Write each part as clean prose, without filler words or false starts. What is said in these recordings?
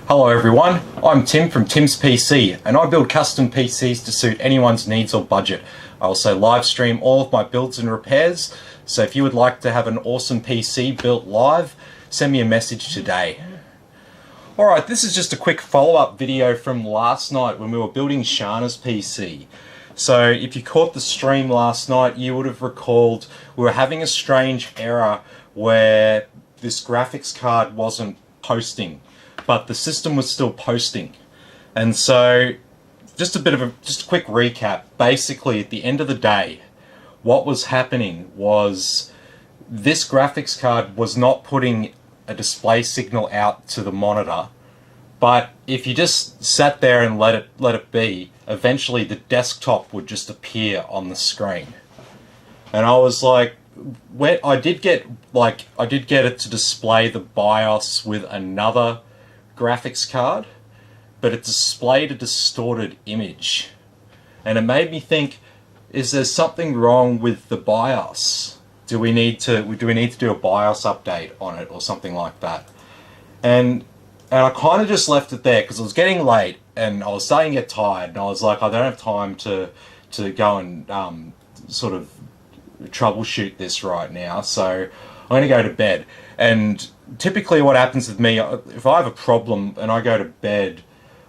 Hello everyone, I'm Tim from Tim's PC and I build custom PCs to suit anyone's needs or budget. I also live stream all of my builds and repairs, so if you would like to have an awesome PC built live, send me a message today. Alright, this is just a quick follow-up video from last night when we were building Shana's PC. So if you caught the stream last night, you would have recalled we were having a strange error where this graphics card wasn't posting, but the system was still posting. And so just a quick recap. Basically, at the end of the day, what was happening was this graphics card was not putting a display signal out to the monitor, but if you just sat there and let it be, eventually the desktop would just appear on the screen. And I was like, I did get it to display the BIOS with another graphics card, but it displayed a distorted image, and it made me think, is there something wrong with the BIOS? Do we need to do a BIOS update on it or something like that? And I kind of just left it there because it was getting late and I was starting to get tired, and I was like, I don't have time to go and sort of troubleshoot this right now, so I'm going to go to bed. And typically what happens with me, if I have a problem and I go to bed,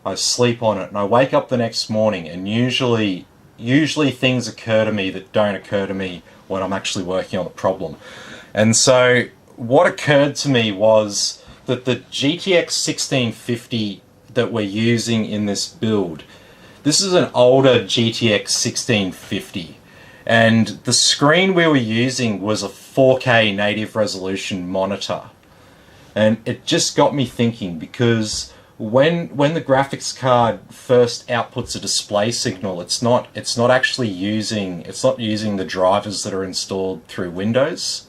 I sleep on it and I wake up the next morning, and usually things occur to me that don't occur to me when I'm actually working on the problem. And so what occurred to me was that the GTX 1650 that we're using in this build, this is an older GTX 1650. And the screen we were using was a 4K native resolution monitor. And it just got me thinking, because when the graphics card first outputs a display signal, it's not actually using the drivers that are installed through Windows.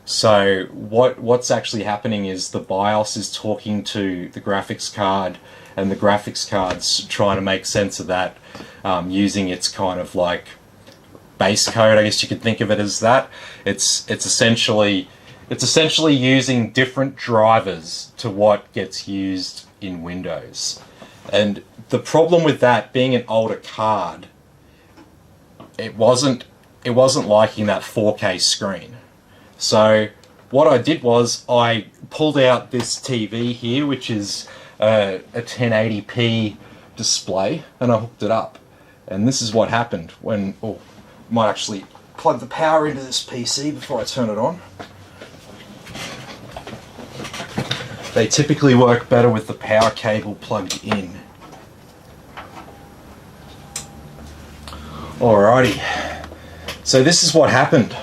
So what's actually happening is the BIOS is talking to the graphics card, and the graphics card's trying to make sense of that using its kind of like base code, I guess you could think of it as that. It's essentially using different drivers to what gets used in Windows. And the problem with that being an older card, it wasn't liking that 4K screen. So what I did was I pulled out this TV here, which is a 1080p display, and I hooked it up. And this is what happened when might actually plug the power into this PC before I turn it on. They typically work better with the power cable plugged in. Alrighty, so this is what happened.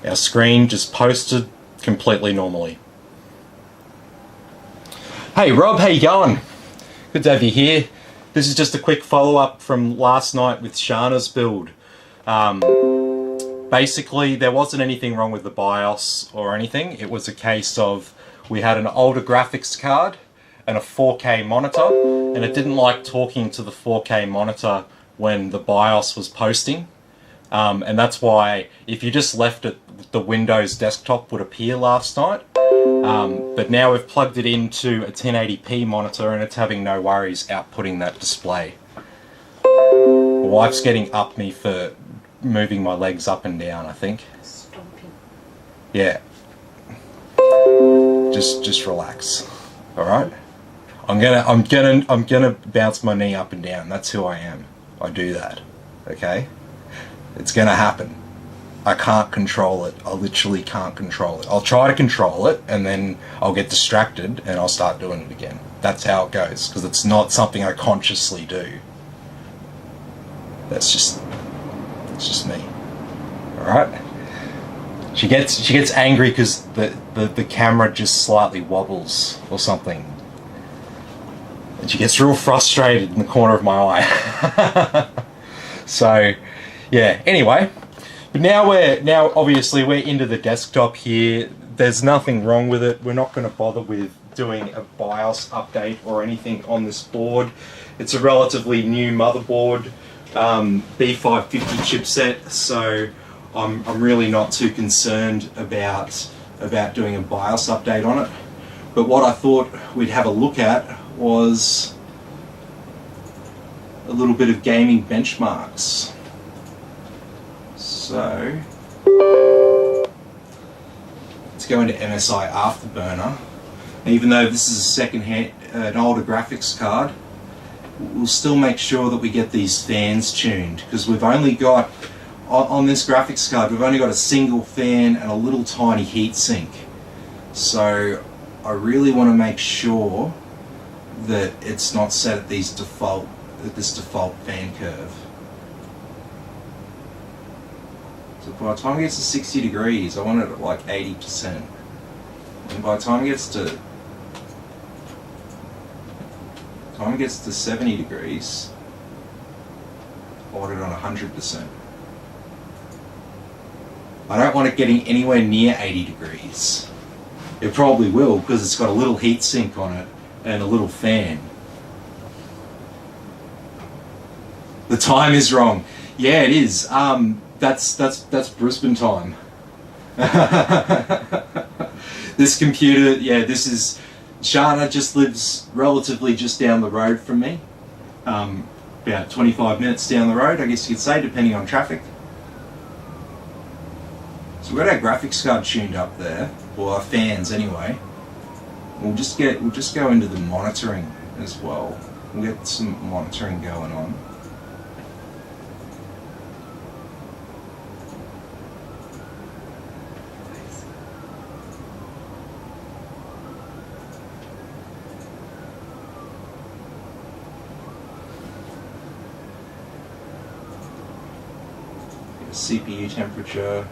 Our screen just posted completely normally. Hey Rob, how you going? Good to have you here. This is just a quick follow-up from last night with Shana's build. Basically, there wasn't anything wrong with the BIOS or anything. It was a case of we had an older graphics card and a 4K monitor, and it didn't like talking to the 4K monitor when the BIOS was posting. And that's why if you just left it, the Windows desktop would appear last night. But now we've plugged it into a 1080p monitor and it's having no worries outputting that display. My wife's getting up me for moving my legs up and down, I think. Stomping. Yeah. Just relax. Alright? I'm gonna bounce my knee up and down. That's who I am. I do that. Okay? It's gonna happen. I can't control it. I literally can't control it. I'll try to control it and then I'll get distracted and I'll start doing it again. That's how it goes, because it's not something I consciously do. That's just me. Alright? She gets angry because the camera just slightly wobbles or something. And she gets real frustrated in the corner of my eye. So yeah, anyway. But now obviously we're into the desktop here. There's nothing wrong with it. We're not going to bother with doing a BIOS update or anything on this board. It's a relatively new motherboard. B550 chipset, so I'm really not too concerned about doing a BIOS update on it. But what I thought we'd have a look at was a little bit of gaming benchmarks. So let's go into MSI Afterburner. Even though this is an older graphics card, we'll still make sure that we get these fans tuned, because we've only got, on this graphics card, we've only got a single fan and a little tiny heat sink. So I really want to make sure that it's not set at this default fan curve. So by the time it gets to 60 degrees, I want it at like 80%. And by the time it gets to 70 degrees, I want it on 100%. I don't want it getting anywhere near 80 degrees. It probably will, because it's got a little heat sink on it and a little fan. The time is wrong. Yeah, it is. That's Brisbane time. This computer, yeah, this is, Shana just lives relatively just down the road from me. About 25 minutes down the road, I guess you could say, depending on traffic. So we've got our graphics card tuned up there, or our fans anyway. We'll just go into the monitoring as well. We'll get some monitoring going on. CPU temperature,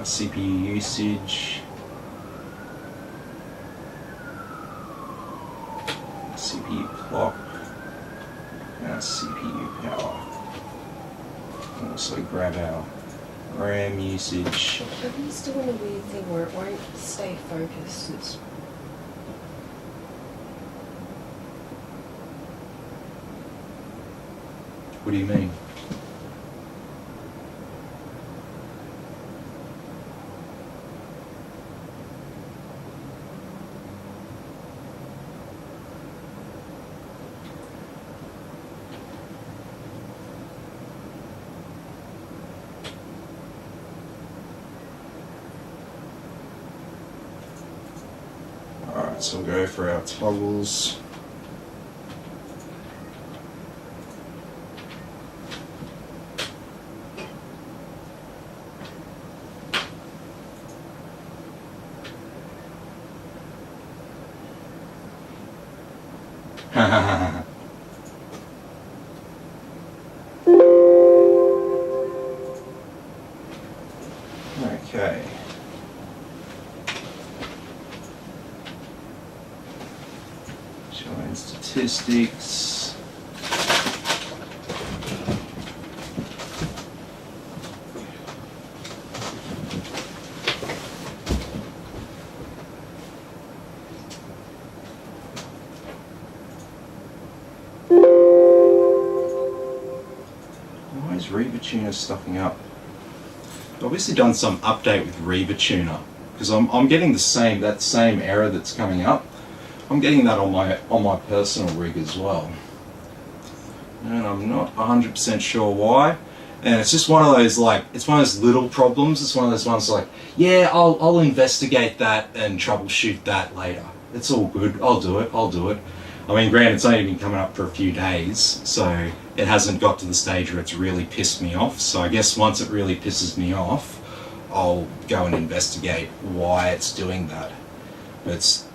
CPU usage, CPU clock, and CPU power. We'll also grab our RAM usage. But he's doing a weird thing where it won't stay focused. What do you mean? Alright, so we'll go for our toggles. Okay. Showing statistics. Why is RevaTuner stuffing up? I've obviously done some update with RevaTuner, because I'm getting that same error that's coming up. I'm getting that on my personal rig as well, and I'm not 100% sure why. And it's just one of those, like, it's one of those little problems. It's one of those ones like, yeah, I'll investigate that and troubleshoot that later. It's all good. I'll do it. I mean, granted, it's only been coming up for a few days, so it hasn't got to the stage where it's really pissed me off. So I guess once it really pisses me off, I'll go and investigate why it's doing that. But it's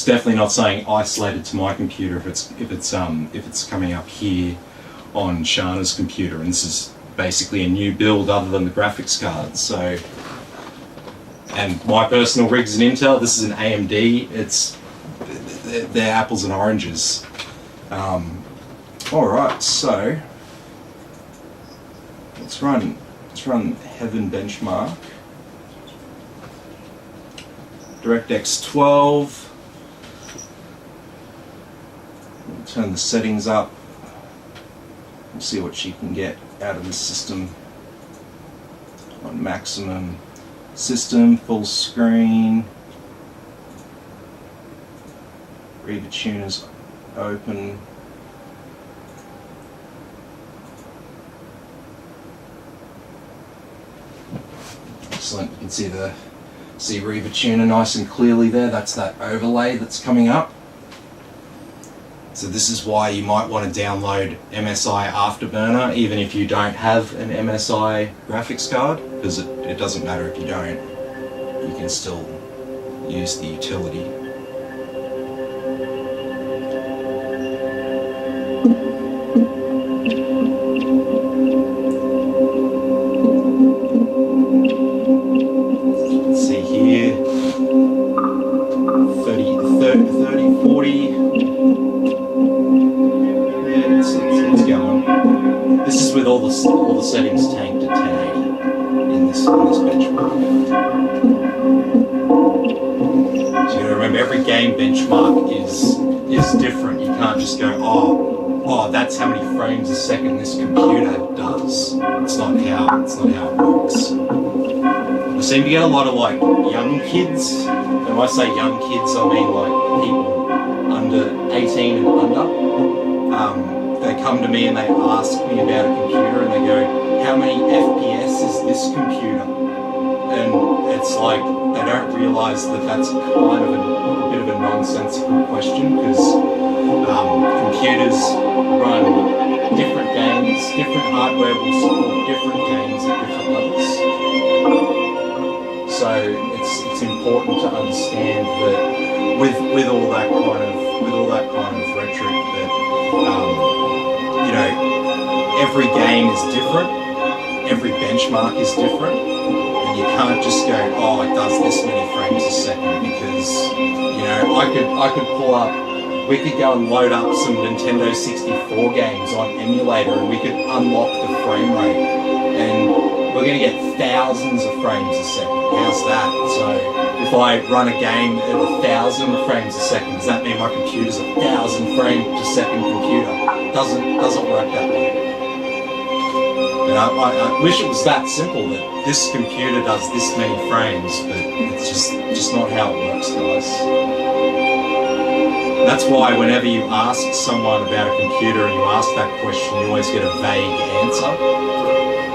definitely not saying isolated to my computer if it's coming up here on Shana's computer, and this is basically a new build other than the graphics card. So, and my personal rig's an Intel. This is an AMD. They're apples and oranges. All right, so let's run Heaven benchmark. DirectX 12. We'll turn the settings up. see what she can get out of this system on maximum system, full screen. Reader tuners open. Excellent. You can see Reaver Tuner nice and clearly there. That's that overlay that's coming up. So this is why you might want to download MSI Afterburner even if you don't have an MSI graphics card, because it doesn't matter if you don't. You can still use the utility. See here, 30, 40. Yeah, it's going. This is with all the settings tanked at 1080 in this benchmark. So you gotta remember, every game benchmark is different. You can't just go, oh, that's how many frames a second this computer does. It's not how it works. I seem to get a lot of like young kids, and when I say young kids I mean like people under 18 and under. They come to me and they ask me about a computer and they go, how many FPS is this computer? And it's like they don't realise that that's kind of a bit of a nonsensical question, because computers run different games, different hardware will support different games at different levels. So it's important to understand that with all that kind of rhetoric, that you know, every game is different, every benchmark is different, and you can't just go, oh, it does this many frames a second, because you know, I could pull up, we could go and load up some Nintendo 64 games on emulator and we could unlock the frame rate, and we're going to get thousands of frames a second. How's that? So if I run a game at 1,000 frames a second, does that mean my computer's a 1,000 frame per second computer? Doesn't work that way. And I wish it was that simple, that this computer does this many frames, but it's just not how it works, guys. That's why whenever you ask someone about a computer and you ask that question, you always get a vague answer,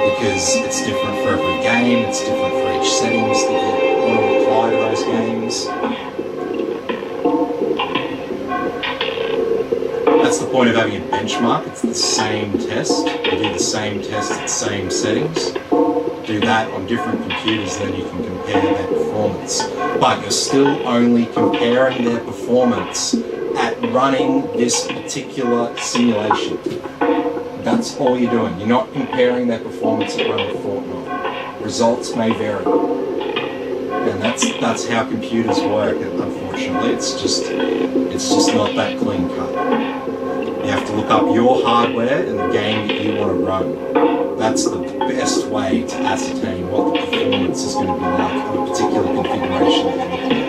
because it's different for every game, it's different for each settings that you want to apply to those games. That's the point of having a benchmark. It's the same test. You do the same test at the same settings. Do that on different computers, then you can compare their performance. But you're still only comparing their performance at running this particular simulation. That's all you're doing. You're not comparing their performance at running Fortnite. Results may vary. And that's how computers work, unfortunately. It's just not that clean cut. You have to look up your hardware and the game that you want to run. That's the best way to ascertain what the performance is going to be like of a particular configuration that you're looking at.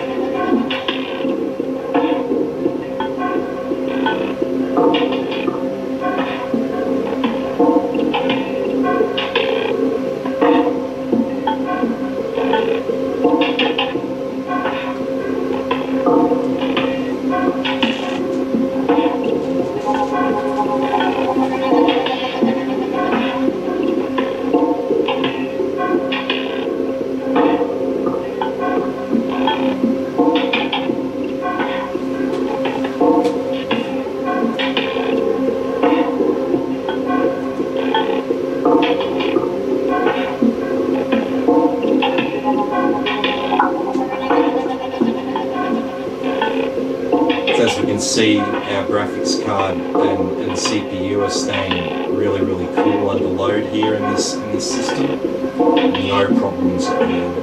See our graphics card and CPU are staying really cool under load here in this system. No problems at all.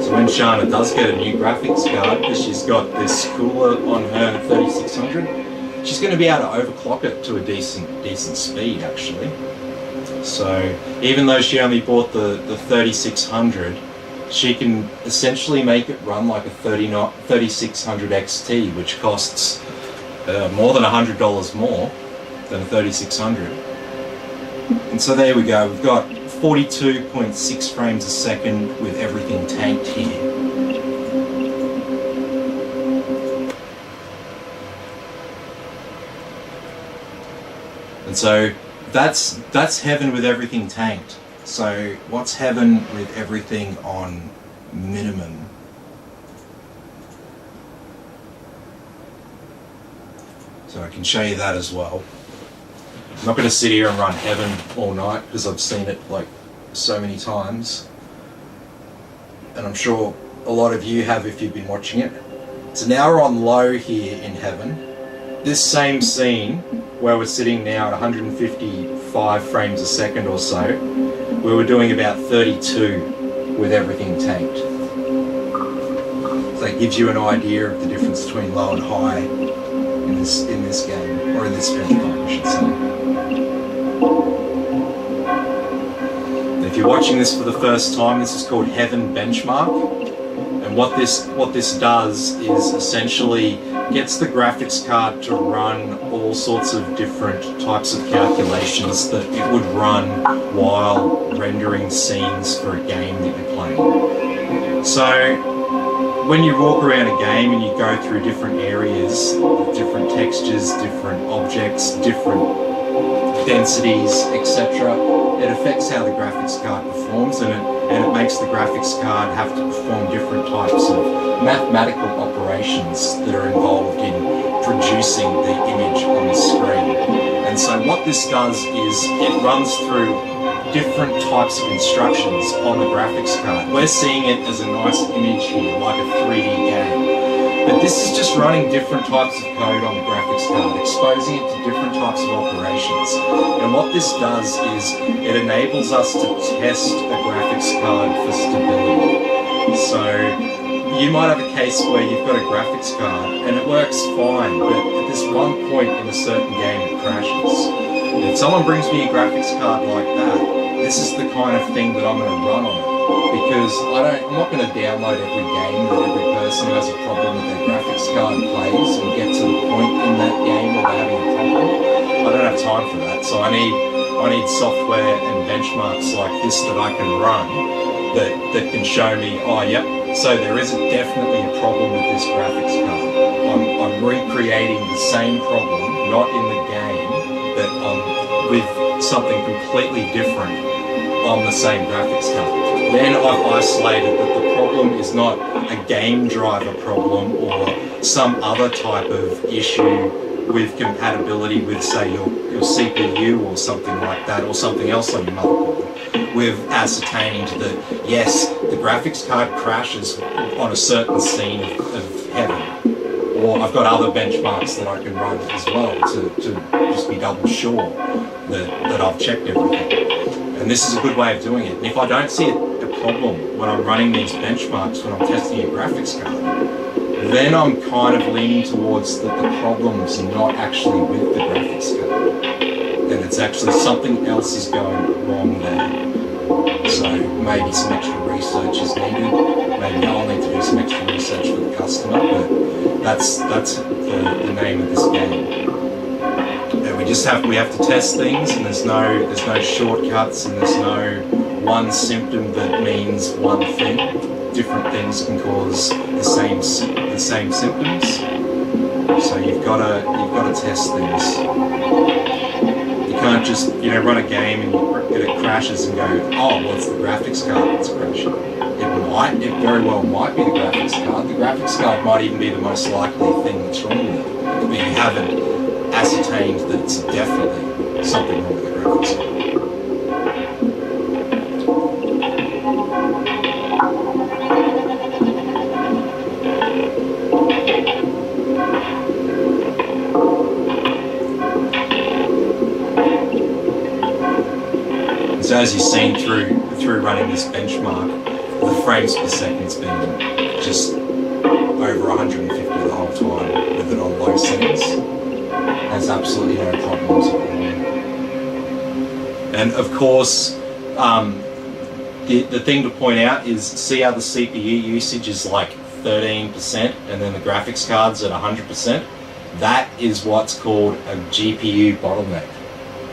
So when Shana does get a new graphics card, because she's got this cooler on her 3600, she's going to be able to overclock it to a decent speed actually. So even though she only bought the 3600, she can essentially make it run like a 3600 XT, which costs more than $100 more than a 3600. And so there we go, we've got 42.6 frames a second with everything tanked here. And so that's heaven with everything tanked. So what's heaven with everything on minimum? So I can show you that as well. I'm not going to sit here and run heaven all night because I've seen it like so many times. And I'm sure a lot of you have if you've been watching it. So now we're on low here in heaven. This same scene where we're sitting now at 155 frames a second or so, we were doing about 32 with everything tanked. So that gives you an idea of the difference between low and high in this game, or in this benchmark, I should say. And if you're watching this for the first time, this is called Heaven Benchmark. And what this does is essentially gets the graphics card to run all sorts of different types of calculations that it would run while rendering scenes for a game that you're playing. So when you walk around a game and you go through different areas, different textures, different objects, different densities, etc., it affects how the graphics card performs, and it makes the graphics card have to perform different types of mathematical operations that are involved in producing the image on the screen. And so what this does is it runs through different types of instructions on the graphics card. We're seeing it as a nice image here, like a 3D game. But this is just running different types of code on the graphics card, exposing it to different types of operations. And what this does is it enables us to test a graphics card for stability. So you might have a case where you've got a graphics card and it works fine, but at this one point in a certain game it crashes. And if someone brings me a graphics card like that, this is the kind of thing that I'm going to run on it. Because I'm not going to download every game that every person who has a problem with their graphics card plays and get to the point in that game where they're having a problem. I don't have time for that, so I need software and benchmarks like this that I can run that can show me, oh yep, so there is definitely a problem with this graphics card. I'm recreating the same problem, not in the game, but with something completely different on the same graphics card. Then I've isolated that the problem is not a game driver problem or some other type of issue with compatibility with, say, your CPU or something like that, or something else on your motherboard. We've ascertained that, yes, the graphics card crashes on a certain scene of heaven. Or I've got other benchmarks that I can run as well to just be double sure that I've checked everything. And this is a good way of doing it. And if I don't see a problem when I'm running these benchmarks, when I'm testing a graphics card, then I'm kind of leaning towards that the problem's not actually with the graphics card. And it's actually something else is going wrong there. So maybe some extra research is needed. Maybe I'll need to do some extra research for the customer, but that's the name of this game. And we have to test things, and there's no shortcuts, and there's no one symptom that means one thing. Different things can cause the same symptoms. So you've got to test things. You can't just run a game and it crashes and go, oh, well, it's the graphics card that's crashing. It very well might be the graphics card. The graphics card might even be the most likely thing that's wrong with it, but you haven't ascertained that it's definitely something wrong with the graphics card. So as you've seen through running this benchmark, the frames per second's been just over 150 the whole time with it on low settings. Has absolutely no problems at all. And of course, the thing to point out is, see how the CPU usage is like 13% and then the graphics card's at 100%? That is what's called a GPU bottleneck,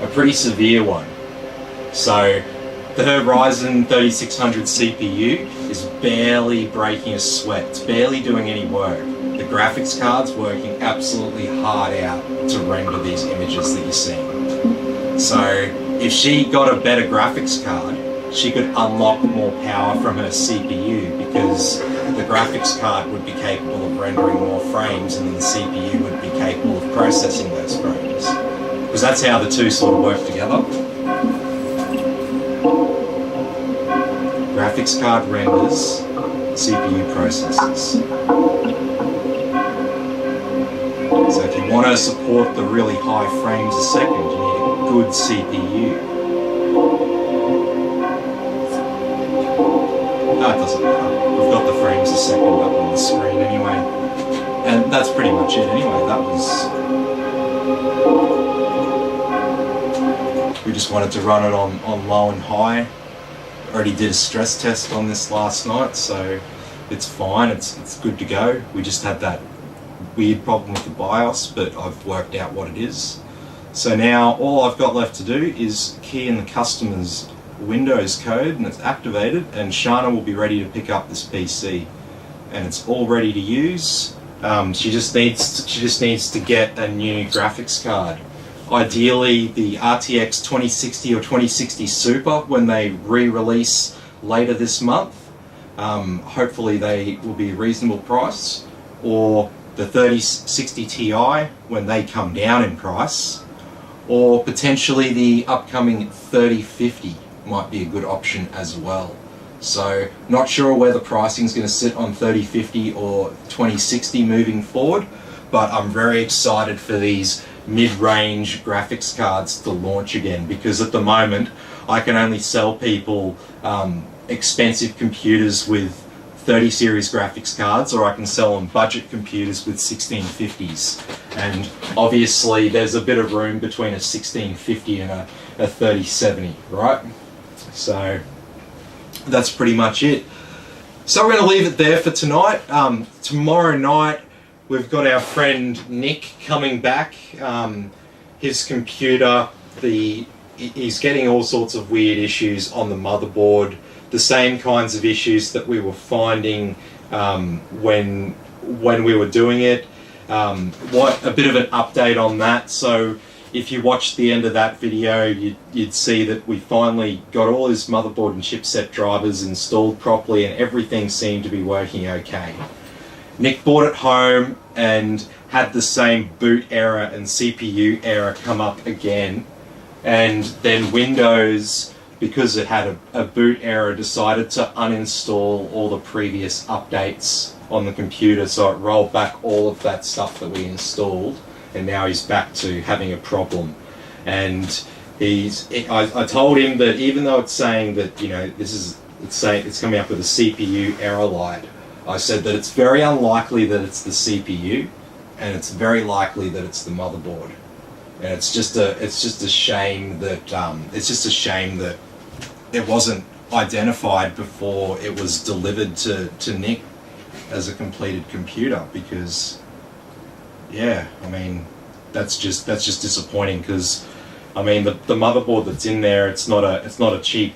a pretty severe one. So the Ryzen 3600 CPU is barely breaking a sweat. It's barely doing any work. The graphics card's working absolutely hard out to render these images that you're seeing. So if she got a better graphics card, she could unlock more power from her CPU, because the graphics card would be capable of rendering more frames and then the CPU would be capable of processing those frames. Because that's how the two sort of work together. Graphics card renders, CPU processes. So if you want to support the really high frames a second, you need a good CPU. No, it doesn't matter. We've got the frames a second up on the screen anyway. And that's pretty much it anyway. That was... We just wanted to run it on low and high. Already did a stress test on this last night, so it's fine, it's good to go. We just had that weird problem with the BIOS, but I've worked out what it is. So now all I've got left to do is key in the customer's Windows code, and it's activated, and Shana will be ready to pick up this PC, and it's all ready to use. She just needs to get a new graphics card. Ideally the RTX 2060 or 2060 Super when they re-release later this month. Hopefully they will be a reasonable price, or the 3060 Ti when they come down in price, or potentially the upcoming 3050 might be a good option as well. So not sure where the pricing is going to sit on 3050 or 2060 moving forward, but I'm very excited for these mid-range graphics cards to launch again, because at the moment I can only sell people expensive computers with 30 series graphics cards, or I can sell them budget computers with 1650s, and obviously there's a bit of room between a 1650 and a 3070, right? So that's pretty much it. So we're going to leave it there for tonight. Tomorrow night we've got our friend Nick coming back. His computer, he's getting all sorts of weird issues on the motherboard, the same kinds of issues that we were finding when we were doing it. A bit of an update on that. So if you watched the end of that video, you'd see that we finally got all his motherboard and chipset drivers installed properly, and everything seemed to be working okay. Nick bought it home and had the same boot error and CPU error come up again, and then Windows, because it had a boot error, decided to uninstall all the previous updates on the computer, so it rolled back all of that stuff that we installed, and now he's back to having a problem. And I told him that even though it's saying that, you know, it's coming up with a CPU error light, I said that it's very unlikely that it's the CPU, and it's very likely that it's the motherboard. And it's just a shame that it wasn't identified before it was delivered to Nick as a completed computer, because yeah, I mean, that's just disappointing, because I mean the motherboard that's in there, it's not a cheap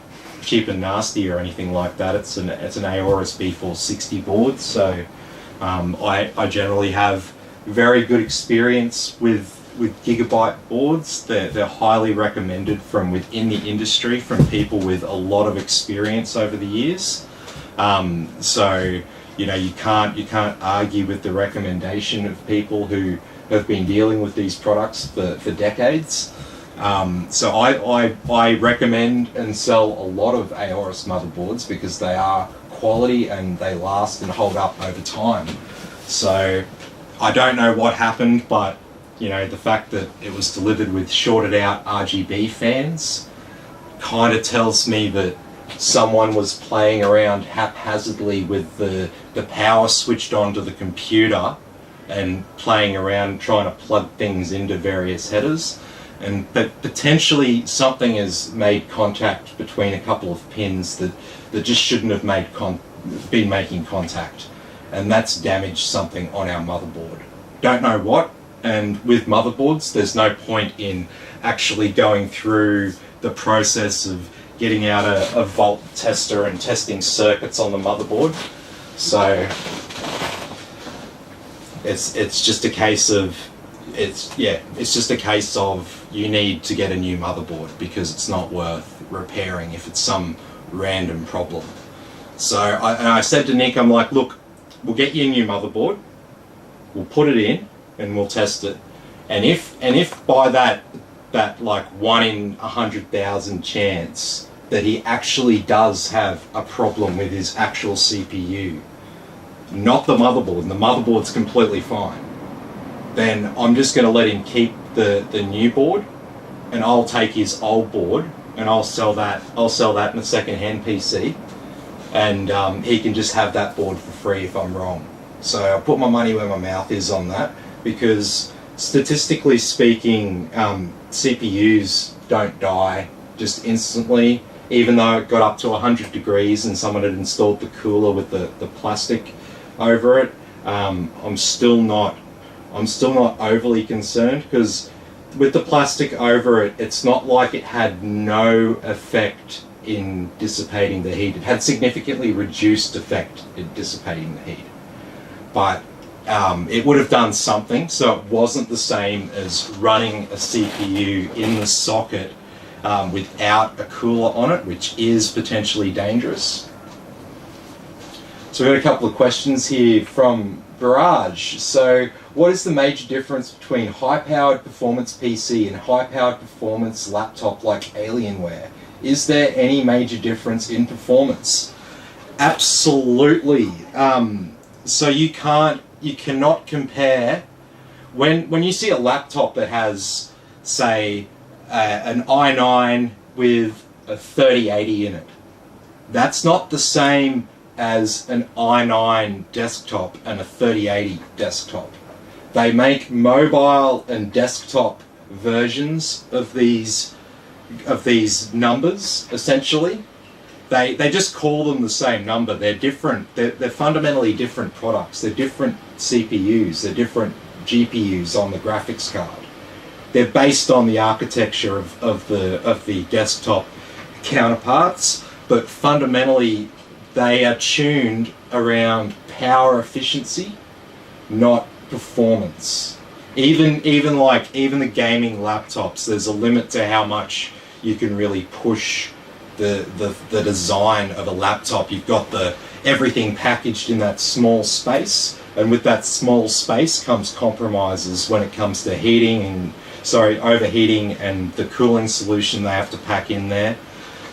and nasty or anything like that. It's an Aorus B460 board, so I generally have very good experience with gigabyte boards. They're highly recommended from within the industry, from people with a lot of experience over the years. So you know, you can't argue with the recommendation of people who have been dealing with these products for decades. So I recommend and sell a lot of Aorus motherboards because they are quality and they last and hold up over time. So I don't know what happened, but you know, the fact that it was delivered with shorted out RGB fans kind of tells me that someone was playing around haphazardly with the power switched onto the computer and playing around trying to plug things into various headers, but potentially something has made contact between a couple of pins that just shouldn't have been making contact, and that's damaged something on our motherboard. Don't know what, And with motherboards, there's no point in actually going through the process of getting out a volt tester and testing circuits on the motherboard. So it's just a case of you need to get a new motherboard because it's not worth repairing if it's some random problem. So I said to Nick, I'm like, look, we'll get you a new motherboard, we'll put it in and we'll test it. And if by that like 1 in 100,000 chance that he actually does have a problem with his actual CPU, not the motherboard, and the motherboard's completely fine, then I'm just going to let him keep the new board, and I'll take his old board and I'll sell that in a second-hand PC, and he can just have that board for free if I'm wrong. So I put my money where my mouth is on that, because statistically speaking, CPUs don't die just instantly, even though it got up to 100 degrees and someone had installed the cooler with the plastic over it. I'm still not overly concerned, because with the plastic over it, it's not like it had no effect in dissipating the heat. It had significantly reduced effect in dissipating the heat, but it would have done something, so it wasn't the same as running a CPU in the socket without a cooler on it, which is potentially dangerous. So we've got a couple of questions here from Barrage. So what is the major difference between high-powered performance PC and high-powered performance laptop like Alienware? Is there any major difference in performance? Absolutely. So you cannot compare. When you see a laptop that has, say, an i9 with a 3080 in it, that's not the same as an i9 desktop and a 3080 desktop. They make mobile and desktop versions of these numbers, essentially. They just call them the same number. They're different. They're fundamentally different products. They're different CPUs. They're different GPUs on the graphics card. They're based on the architecture of the desktop counterparts, but fundamentally they are tuned around power efficiency, not performance. Even the gaming laptops, there's a limit to how much you can really push the design of a laptop. You've got everything packaged in that small space, and with that small space comes compromises when it comes to overheating and the cooling solution they have to pack in there.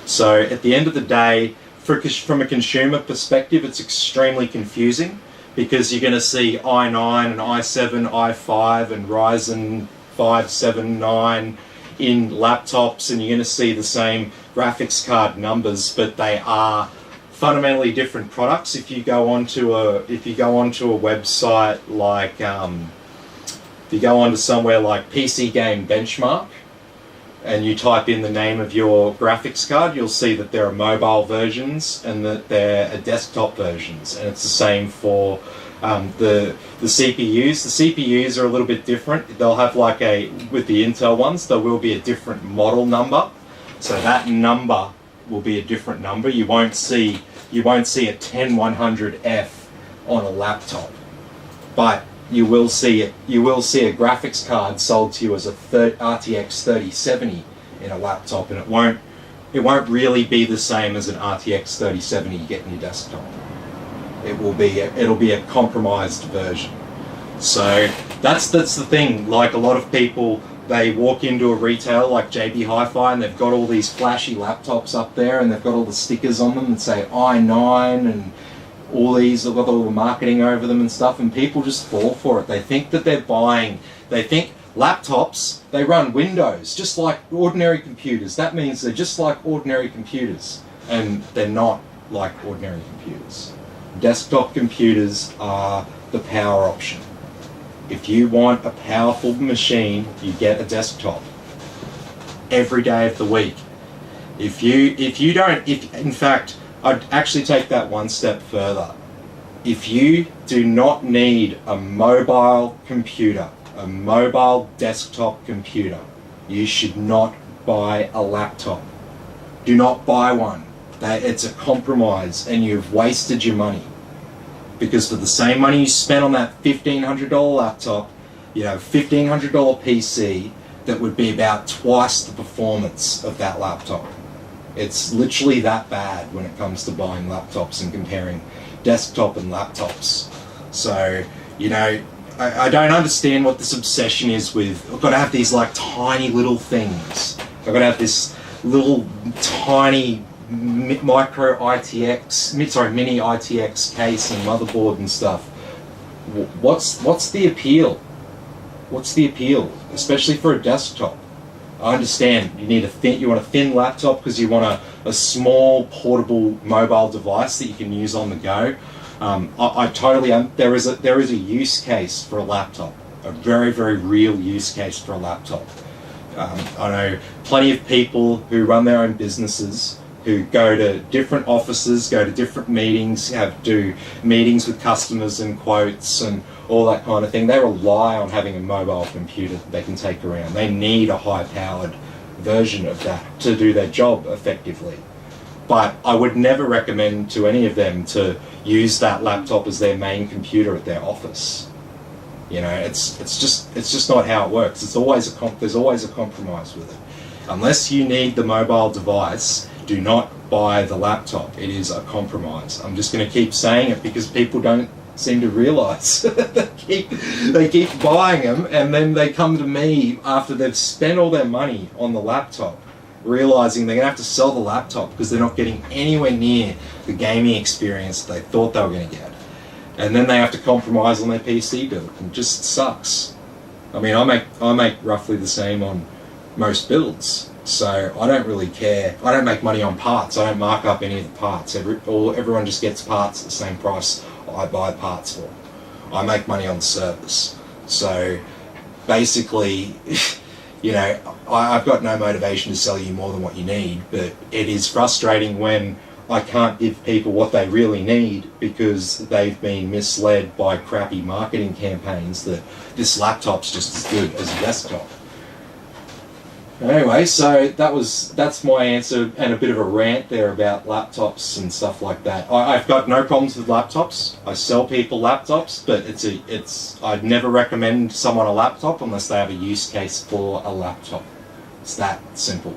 So at the end of the day, from a consumer perspective, it's extremely confusing, because you're going to see i9 and i7, i5 and Ryzen 5 7 9 in laptops, and you're going to see the same graphics card numbers, but they are fundamentally different products. If you go onto a website like if you go onto somewhere like PC Game Benchmark and you type in the name of your graphics card, you'll see that there are mobile versions and that there are desktop versions, and it's the same for the CPUs. The CPUs are a little bit different. They'll have with the Intel ones, there will be a different model number, so that number will be a different number. You won't see a 10100F on a laptop, but you will see a graphics card sold to you as a RTX 3070 in a laptop, and it won't really be the same as an RTX 3070 you get in your desktop. It'll be a compromised version. So that's the thing. Like, a lot of people, they walk into a retailer like JB Hi-Fi and they've got all these flashy laptops up there and they've got all the stickers on them and say i9 and all these, they've got all the marketing over them and stuff, and people just fall for it. They think that they think laptops, they run Windows just like ordinary computers. That means they're just like ordinary computers, and they're not like ordinary computers. Desktop computers are the power option. If you want a powerful machine, you get a desktop every day of the week. In fact, I'd actually take that one step further. If you do not need a mobile computer, a mobile desktop computer. You should not buy a laptop. Do not buy one. It's a compromise and you've wasted your money. Because for the same money you spent on that $1,500 laptop, you have a $1,500 PC that would be about twice the performance of that laptop. It's literally that bad when it comes to buying laptops and comparing desktop and laptops. So, you know, I don't understand what this obsession is with, I've got to have these like tiny little things. I've got to have this little tiny mini ITX case and motherboard and stuff. What's the appeal? What's the appeal? Especially for a desktop. I understand you want a thin laptop because you want a small portable mobile device that you can use on the go. I totally there is a use case for a laptop, a very, very real use case for a laptop. I know plenty of people who run their own businesses who go to different offices, go to different meetings, do meetings with customers and quotes and all that kind of thing. They rely on having a mobile computer that they can take around. They need a high-powered version of that to do their job effectively. But I would never recommend to any of them to use that laptop as their main computer at their office. You know, it's just not how it works. There's always a compromise with it. Unless you need the mobile device, do not buy the laptop. It is a compromise. I'm just going to keep saying it because people don't seem to realise. they keep buying them and then they come to me after they've spent all their money on the laptop, realising they're going to have to sell the laptop because they're not getting anywhere near the gaming experience they thought they were going to get. And then they have to compromise on their PC build. It just sucks. I mean, I make roughly the same on most builds, so I don't really care. I don't make money on parts. I don't mark up any of the parts. Everyone just gets parts at the same price I buy parts for. I make money on service. So basically, you know, I've got no motivation to sell you more than what you need, but it is frustrating when I can't give people what they really need because they've been misled by crappy marketing campaigns that this laptop's just as good as a desktop. Anyway, so that's my answer and a bit of a rant there about laptops and stuff like that. I've got no problems with laptops. I sell people laptops, but I'd never recommend someone a laptop unless they have a use case for a laptop. It's that simple.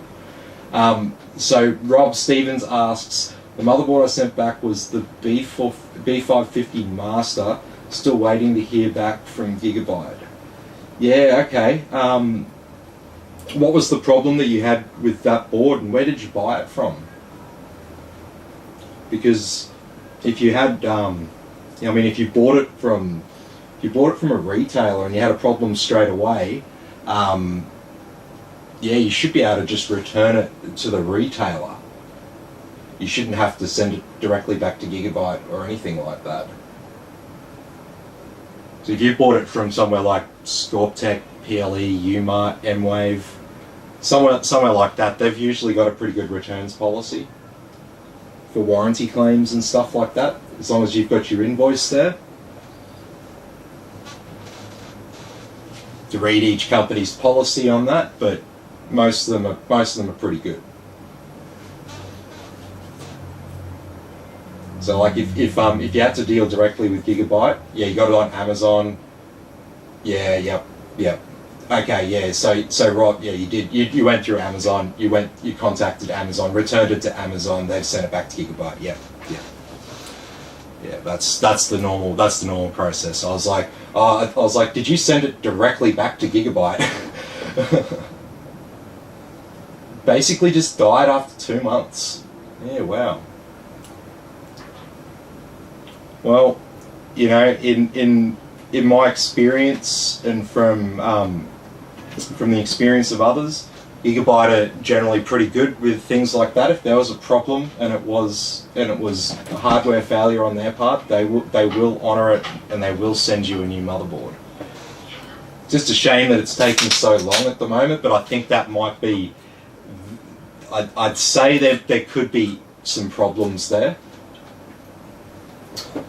So Rob Stevens asks, the motherboard I sent back was the B550 Master. Still waiting to hear back from Gigabyte. Yeah, okay. What was the problem that you had with that board, and where did you buy it from? Because if you had, if you bought it from a retailer and you had a problem straight away, you should be able to just return it to the retailer. You shouldn't have to send it directly back to Gigabyte or anything like that. So if you bought it from somewhere like Scorptech, PLE, Umart, M-Wave, somewhere like that, they've usually got a pretty good returns policy for warranty claims and stuff like that, as long as you've got your invoice there. To read each company's policy on that, but most of them are pretty good. So like if you had to deal directly with Gigabyte, you got it on Amazon. Yep. Okay, yeah. So Rob, you did. You went through Amazon. You contacted Amazon, returned it to Amazon. They've sent it back to Gigabyte. Yeah. That's the normal process. I was like, did you send it directly back to Gigabyte? Basically, just died after 2 months. Yeah, wow. Well, you know, in my experience and from the experience of others, Gigabyte are generally pretty good with things like that. If there was a problem and it was a hardware failure on their part, they will honour it and they will send you a new motherboard. Just a shame that it's taking so long at the moment, but I think that might be. I'd say there could be some problems there.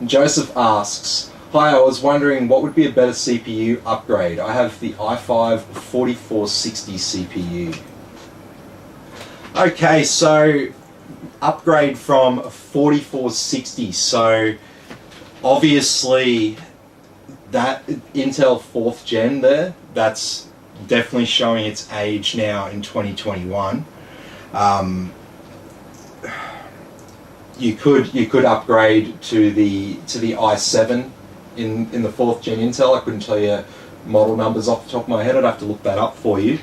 Joseph asks, Hi, I was wondering what would be a better CPU upgrade. I have the i5 4460 CPU. Okay, so upgrade from 4460. So obviously that Intel 4th gen there, that's definitely showing its age now in 2021. You could upgrade to the i7 in the 4th gen Intel. I couldn't tell you model numbers off the top of my head. I'd have to look that up for you.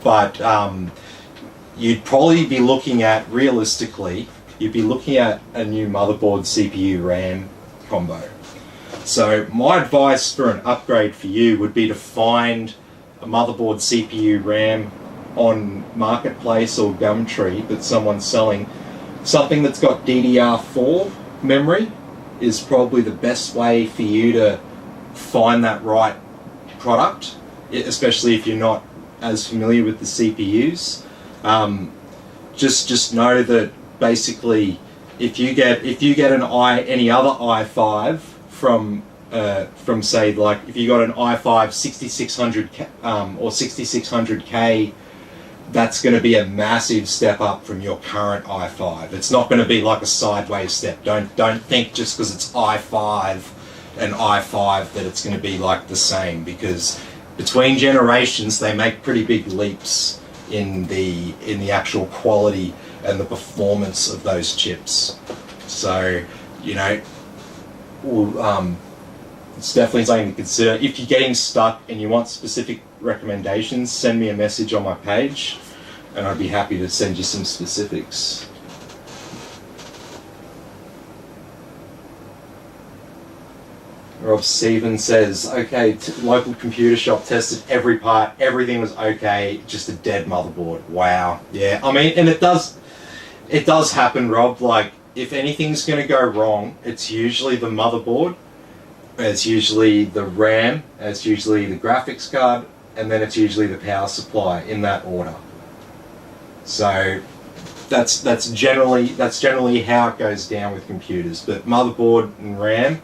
But you'd probably be looking at, realistically, you'd be looking at a new motherboard CPU RAM combo. So my advice for an upgrade for you would be to find a motherboard CPU RAM on Marketplace or Gumtree that someone's selling. Something that's got DDR4 memory is probably the best way for you to find that right product, especially if you're not as familiar with the CPUs. Just know that basically, if you get any other i5 from say, like if you got an i5 6600 or 6600K, that's going to be a massive step up from your current i5. It's not going to be like a sideways step. Don't think just because it's i5 and i5 that it's going to be like the same, because between generations they make pretty big leaps in the actual quality and the performance of those chips. So, you know, it's definitely something to consider. If you're getting stuck and you want specific recommendations, send me a message on my page and I'd be happy to send you some specifics. Rob Stevens says, okay, local computer shop tested every part, everything was okay, just a dead motherboard. Wow. Yeah, I mean, and it does happen, Rob. Like, if anything's going to go wrong, it's usually the motherboard, it's usually the RAM, it's usually the graphics card, and then it's usually the power supply, in that order. So that's generally how it goes down with computers. But motherboard and RAM,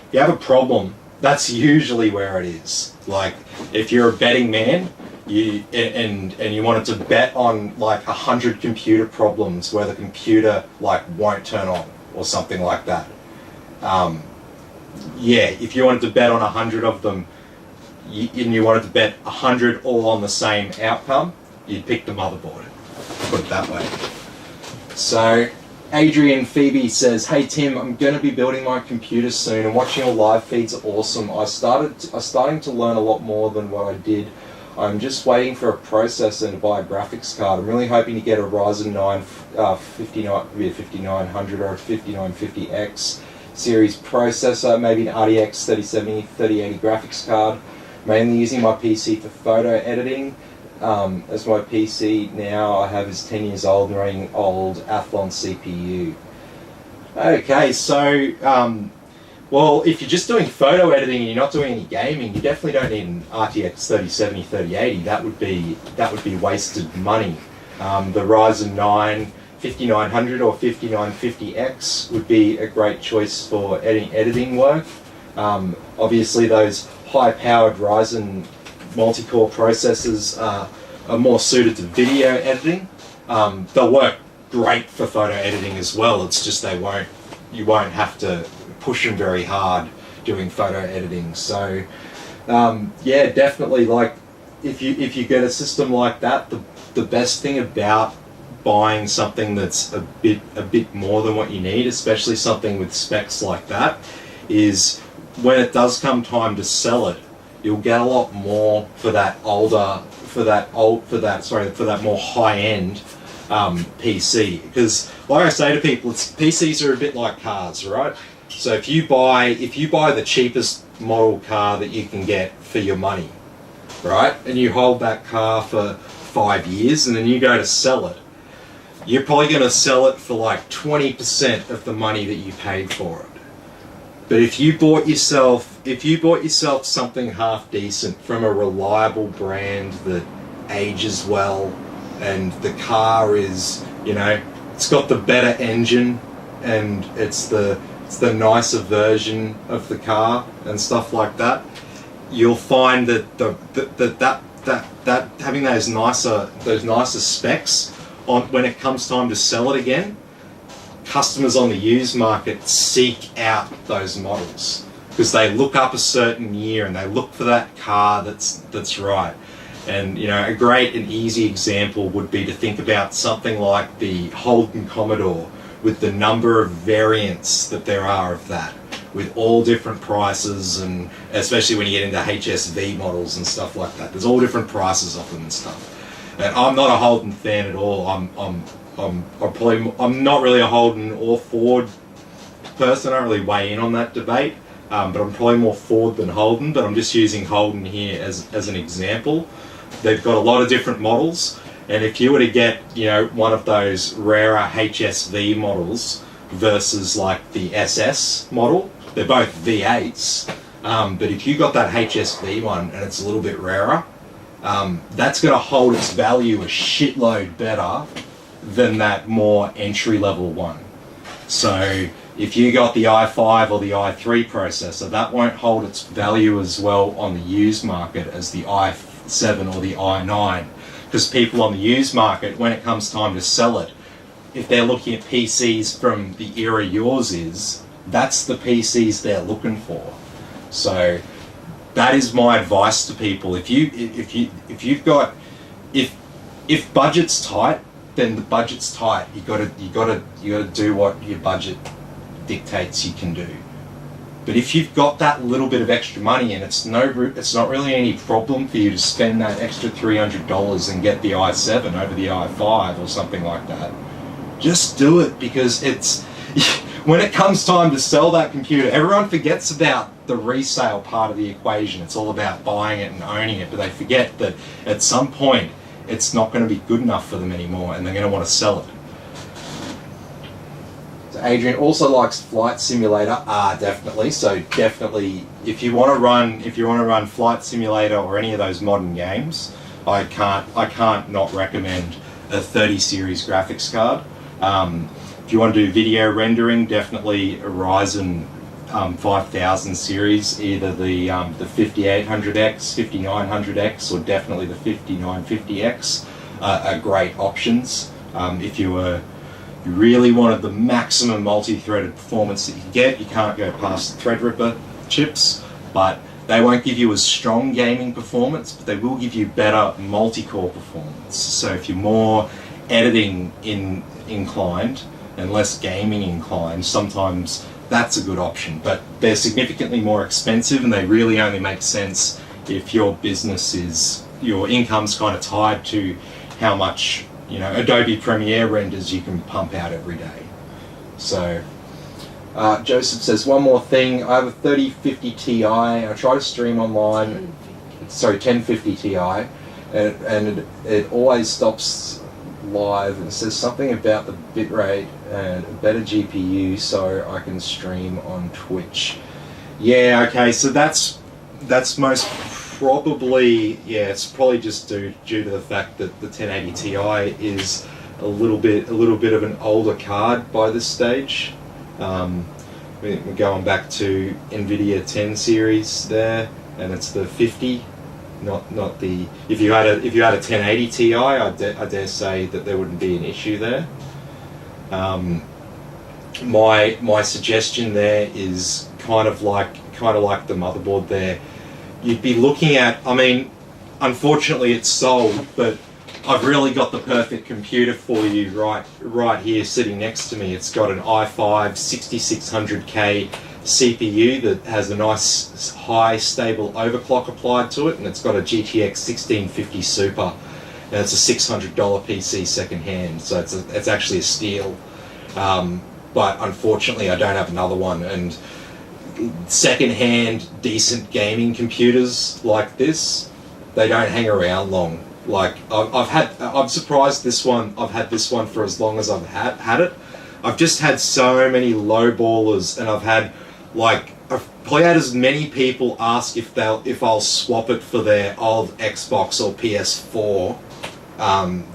if you have a problem, that's usually where it is. Like, if you're a betting man, and you wanted to bet on like 100 computer problems where the computer like won't turn on or something like that. Yeah, if you wanted to bet on 100 of them, and you wanted to bet 100 all on the same outcome, you'd pick the motherboard. Put it that way. So Adrian Phoebe says, hey Tim, I'm going to be building my computer soon and watching your live feeds are awesome. I'm starting to learn a lot more than what I did. I'm just waiting for a processor and to buy a graphics card. I'm really hoping to get a Ryzen 9 5900 or a 5950X series processor, maybe an RTX 3070, 3080 graphics card. Mainly using my PC for photo editing. As my PC now I have is 10 years old and running old Athlon CPU. Okay, so well, if you're just doing photo editing and you're not doing any gaming, you definitely don't need an RTX 3070, 3080. That would be wasted money. The Ryzen 9 5900 or 5950X would be a great choice for editing work. Obviously, those high-powered Ryzen multi-core processors are more suited to video editing. They'll work great for photo editing as well. It's just you won't have to push them very hard doing photo editing. So yeah, definitely, like if you get a system like that, the best thing about buying something that's a bit more than what you need, especially something with specs like that, is when it does come time to sell it, you'll get a lot more for that more high-end PC. Because, like I say to people, PCs are a bit like cars, right? So if you buy the cheapest model car that you can get for your money, right, and you hold that car for 5 years, and then you go to sell it, you're probably going to sell it for like 20% of the money that you paid for it. But if you bought yourself something half decent from a reliable brand that ages well, and the car is, you know, it's got the better engine, and it's the the nicer version of the car and stuff like that, you'll find that that having those nicer specs on when it comes time to sell it again, customers on the used market seek out those models because they look up a certain year and they look for that car that's right. And you know, a great and easy example would be to think about something like the Holden Commodore, with the number of variants that there are of that, with all different prices, and especially when you get into HSV models and stuff like that, there's all different prices of them and stuff. And I'm not a Holden fan at all. I'm not really a Holden or Ford person. I don't really weigh in on that debate, but I'm probably more Ford than Holden. But I'm just using Holden here as an example. They've got a lot of different models, and if you were to get, you know, one of those rarer HSV models versus like the SS model, they're both V8s, but if you got that HSV one and it's a little bit rarer, that's going to hold its value a shitload better than that more entry-level one. So if you got the i5 or the i3 processor, that won't hold its value as well on the used market as the i7 or the i9, because people on the used market, when it comes time to sell it, if they're looking at PCs from the era yours is, that's the PCs they're looking for. So that is my advice to people. If budget's tight, then the budget's tight. You gotta do what your budget dictates you can do. But if you've got that little bit of extra money and it's not really any problem for you to spend that extra $300 and get the i7 over the i5 or something like that, just do it, because it's when it comes time to sell that computer, everyone forgets about the resale part of the equation. It's all about buying it and owning it, but they forget that at some point it's not going to be good enough for them anymore and they're going to want to sell it. So Adrian also likes Flight Simulator. Definitely. So definitely, if you want to run Flight Simulator or any of those modern games, I can't not recommend a 30 series graphics card. If you want to do video rendering, definitely a Ryzen 5000 series, either the 5800X, 5900X, or definitely the 5950X are great options. If you really wanted the maximum multi-threaded performance that you can get, you can't go past Threadripper chips, but they won't give you as strong gaming performance, but they will give you better multi-core performance. So if you're more editing inclined and less gaming inclined, sometimes that's a good option. But they're significantly more expensive, and they really only make sense if your income's kind of tied to how much, you know, Adobe Premiere renders you can pump out every day. So Joseph says, one more thing, I have a 3050 Ti, I try to stream online, 1050 Ti, and it always stops live, and says something about the bitrate and a better GPU so I can stream on Twitch. Yeah, okay, so that's most probably, yeah, it's probably just due to the fact that the 1080 Ti is a little bit of an older card by this stage. We're going back to NVIDIA 10 series there, and it's the 50. Not the. If you had a 1080 Ti, I dare say that there wouldn't be an issue there. My suggestion there is kind of like the motherboard there. You'd be looking at. I mean, unfortunately, it's sold, but I've really got the perfect computer for you right here, sitting next to me. It's got an i5 6600K CPU that has a nice high stable overclock applied to it, and it's got a GTX 1650 Super, and it's a $600 PC secondhand, so it's actually a steal. But unfortunately I don't have another one, and secondhand decent gaming computers like this, they don't hang around long. Like I'm surprised I've had this one for as long as I've had it. I've just had so many lowballers, and I've probably had as many people ask if I'll swap it for their old Xbox or PS4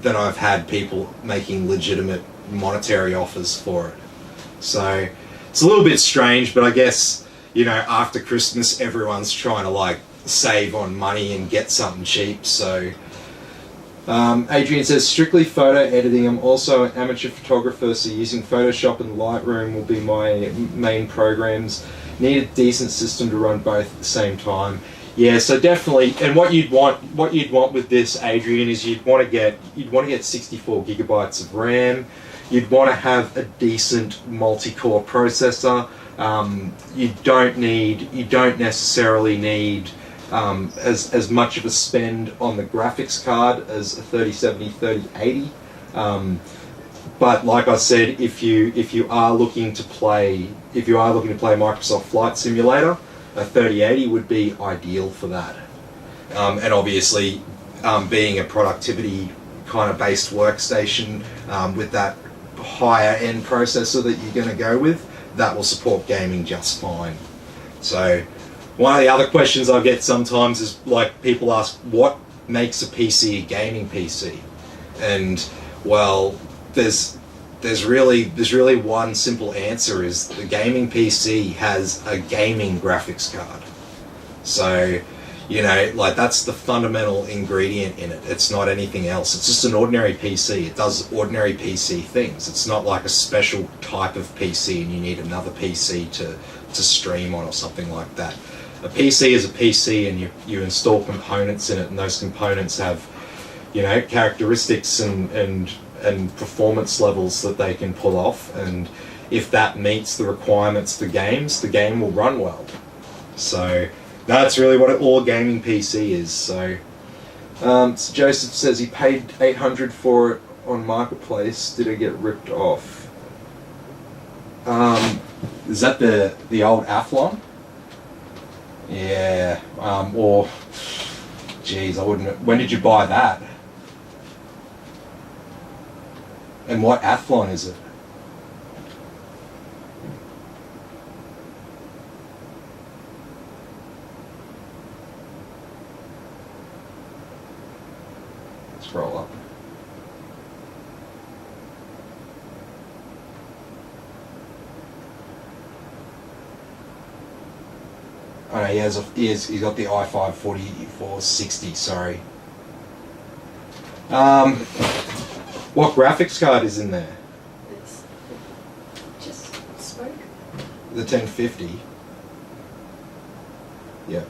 than I've had people making legitimate monetary offers for it. So it's a little bit strange, but I guess, you know, after Christmas, everyone's trying to like save on money and get something cheap. So Adrian says, strictly photo editing. I'm also an amateur photographer, so using Photoshop and Lightroom will be my main programs. Need a decent system to run both at the same time. Yeah, so definitely, and what you'd want with this, Adrian, is you'd want to get 64 gigabytes of RAM. You'd want to have a decent multi-core processor. You don't necessarily need as much of a spend on the graphics card as a 3070, 3080. But like I said, if you are looking to play Microsoft Flight Simulator, a 3080 would be ideal for that. And obviously, being a productivity kind of based workstation with that higher end processor that you're going to go with, that will support gaming just fine. So one of the other questions I get sometimes is like people ask, what makes a PC a gaming PC? And well, there's really one simple answer, is the gaming PC has a gaming graphics card. So, you know, like that's the fundamental ingredient in it. It's not anything else. It's just an ordinary PC. It does ordinary PC things. It's not like a special type of PC and you need another PC to stream on or something like that. A PC is a PC, and you install components in it, and those components have, you know, characteristics and performance levels that they can pull off, and if that meets the requirements for games, the game will run well. So that's really what all gaming PC is. So, so Joseph says he paid $800 for it on Marketplace. Did it get ripped off? Is that the old Athlon? Yeah. Or, geez, I wouldn't. When did you buy that? And what Athlon is it? Scroll up. Oh no, he's got the i5 4460, sorry. What graphics card is in there? It's just smoke. The 1050. Yeah.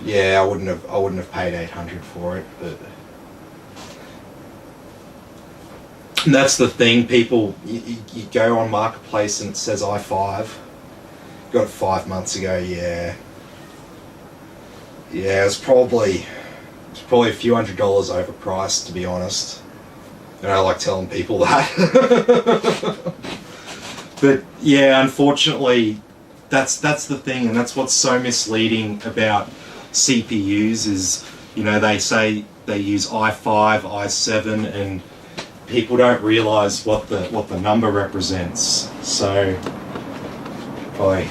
Yeah, I wouldn't have paid $800 for it, but and that's the thing. People, you go on Marketplace and it says i5. Got it 5 months ago. Yeah. It's probably a few $100 overpriced, to be honest. And I like telling people that. But yeah, unfortunately, that's the thing, and that's what's so misleading about CPUs is, you know, they say they use i5, i7, and people don't realise what the number represents. So if I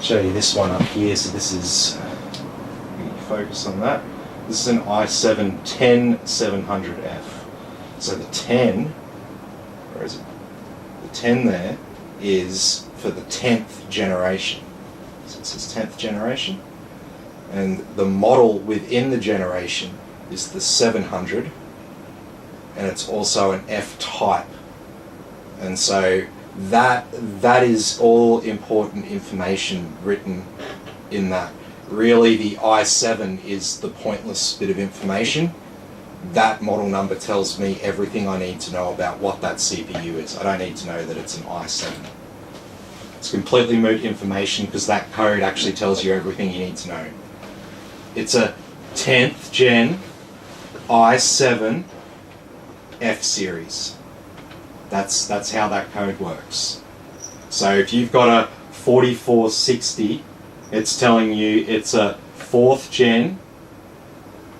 show you this one up here, so this is, focus on that. This is an i7 10700F. So the 10, where is it? The 10 there is for the 10th generation. So it says 10th generation. And the model within the generation is the 700. And it's also an F-type. And so that is all important information written in that. Really, the i7 is the pointless bit of information. That model number tells me everything I need to know about what that CPU is. I don't need to know that it's an i7. It's completely moot information because that code actually tells you everything you need to know. It's a 10th gen i7 F series. That's how that code works. So if you've got a 4460, it's telling you it's a 4th gen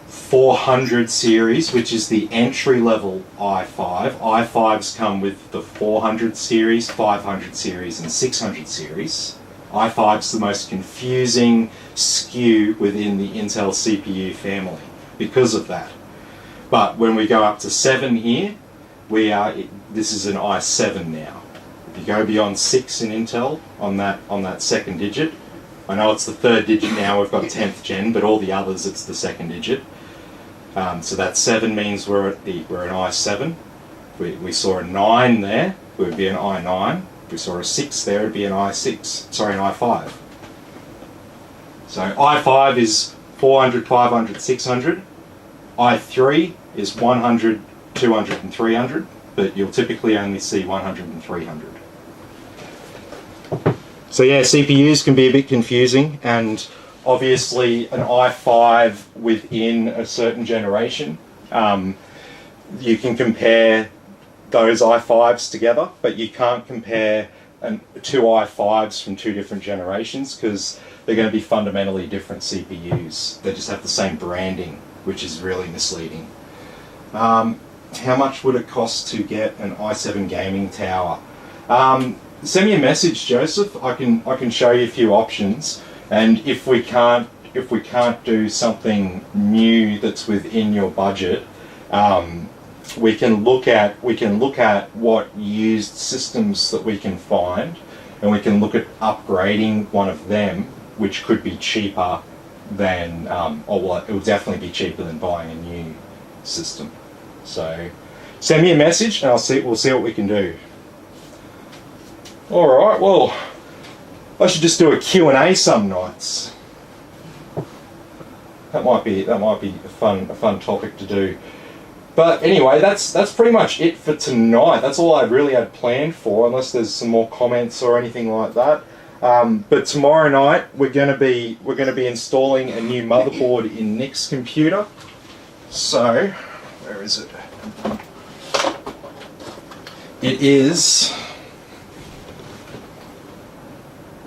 400 series, which is the entry level i5. i5s come with the 400 series, 500 series, and 600 series. i5's the most confusing SKU within the Intel CPU family because of that. But when we go up to 7 here, this is an i7 now. If you go beyond 6 in Intel on that second digit, I know it's the third digit now, we've got 10th gen, but all the others it's the second digit. So that 7 means we're an i7. We saw a 9 there, it would be an i9. If we saw a 6 there, it would be an i6, sorry, an i5. So i5 is 400, 500, 600. i3 is 100, 200 and 300, but you'll typically only see 100 and 300. So yeah, CPUs can be a bit confusing, and obviously an i5 within a certain generation, you can compare those i5s together, but you can't compare two i5s from 2 different generations because they're going to be fundamentally different CPUs. They just have the same branding, which is really misleading. How much would it cost to get an i7 gaming tower? Send me a message, Joseph. I can show you a few options, and if we can't do something new that's within your budget, we can look at what used systems that we can find, and we can look at upgrading one of them, which could be cheaper than, it will definitely be cheaper than buying a new system. So send me a message and we'll see what we can do. Alright, well, I should just do a Q&A some nights. That might be a fun topic to do. But anyway, that's pretty much it for tonight. That's all I really had planned for, unless there's some more comments or anything like that. But tomorrow night we're going to be installing a new motherboard in Nick's computer. So, where is it? It is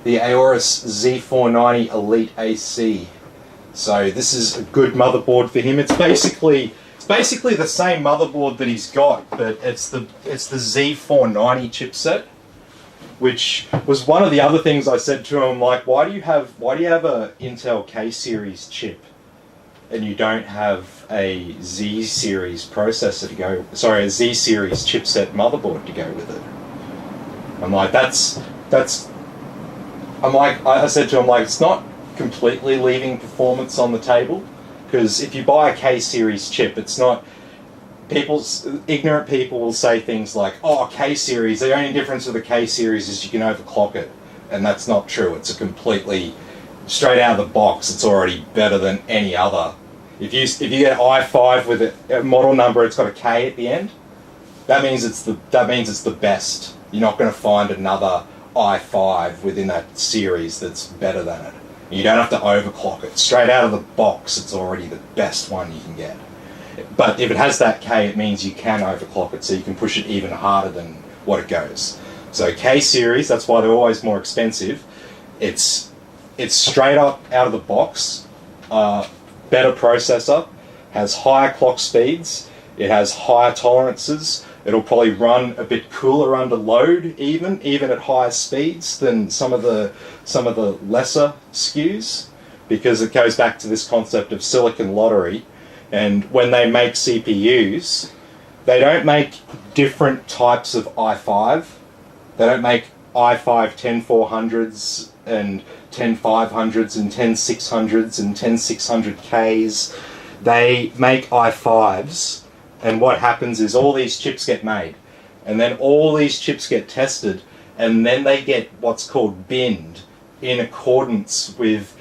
the Aorus Z490 Elite AC. So this is a good motherboard for him. It's basically the same motherboard that he's got, but it's the Z490 chipset, which was one of the other things I said to him, like, why do you have a Intel K series chip and you don't have a Z series processor to go, sorry, a Z series chipset motherboard to go with it? I'm like, I said to him, like, it's not completely leaving performance on the table, because if you buy a K series chip, it's not, ignorant people will say things like, oh, K series, the only difference with the K series is you can overclock it, and that's not true. It's a completely, straight out of the box, it's already better than any other. If you get i5 with a model number, it's got a K at the end, that means it's the best. You're not going to find another i5 within that series that's better than it. You don't have to overclock it. Straight out of the box, it's already the best one you can get. But if it has that K, it means you can overclock it, so you can push it even harder than what it goes. So K series, that's why they're always more expensive. It's straight up out of the box, better processor, has higher clock speeds, it has higher tolerances. It'll probably run a bit cooler under load, even at higher speeds than some of the lesser SKUs, because it goes back to this concept of silicon lottery. And when they make CPUs, they don't make different types of i5. They don't make i5 10400s and 10500s and 10600s and 10600Ks. They make i5s. And what happens is all these chips get made, and then all these chips get tested, and then they get what's called binned in accordance with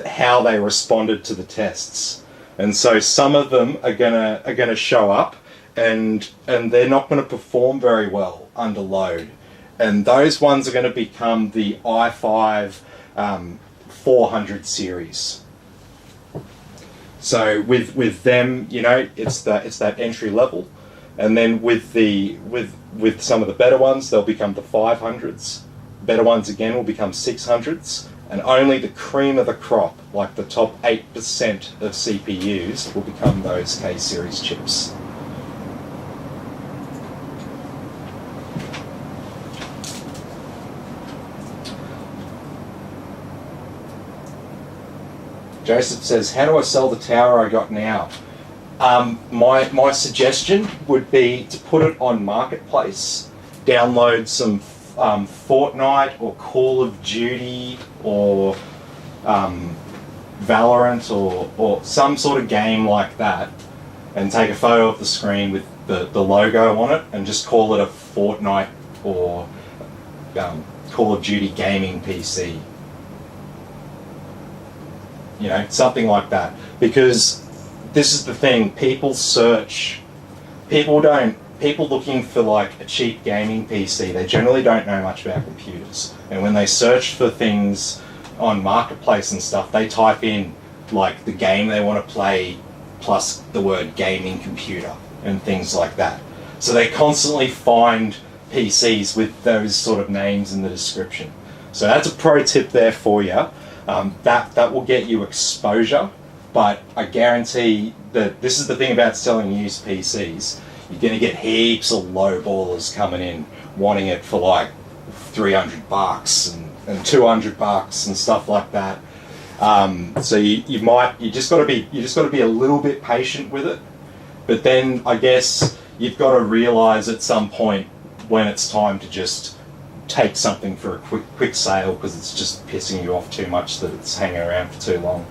how they responded to the tests. And so some of them are gonna show up, and they're not going to perform very well under load, and those ones are going to become the i5 400 series. So with them, you know, it's that entry level, and then with some of the better ones, they'll become the 500s. Better ones again will become 600s, and only the cream of the crop, like the top 8% of CPUs, will become those K series chips. Joseph says, how do I sell the tower I got now? My suggestion would be to put it on Marketplace, download some Fortnite or Call of Duty or Valorant or some sort of game like that, and take a photo of the screen with the logo on it and just call it a Fortnite or Call of Duty gaming PC. You know, something like that. Because this is the thing, people looking for like a cheap gaming PC, they generally don't know much about computers. And when they search for things on Marketplace and stuff, they type in like the game they want to play plus the word gaming computer and things like that. So they constantly find PCs with those sort of names in the description. So that's a pro tip there for you. That will get you exposure, but I guarantee that this is the thing about selling used PCs. You're going to get heaps of lowballers coming in wanting it for like $300 and $200 and stuff like that. So you just got to be a little bit patient with it. But then I guess you've got to realise at some point when it's time to just take something for a quick sale because it's just pissing you off too much that it's hanging around for too long.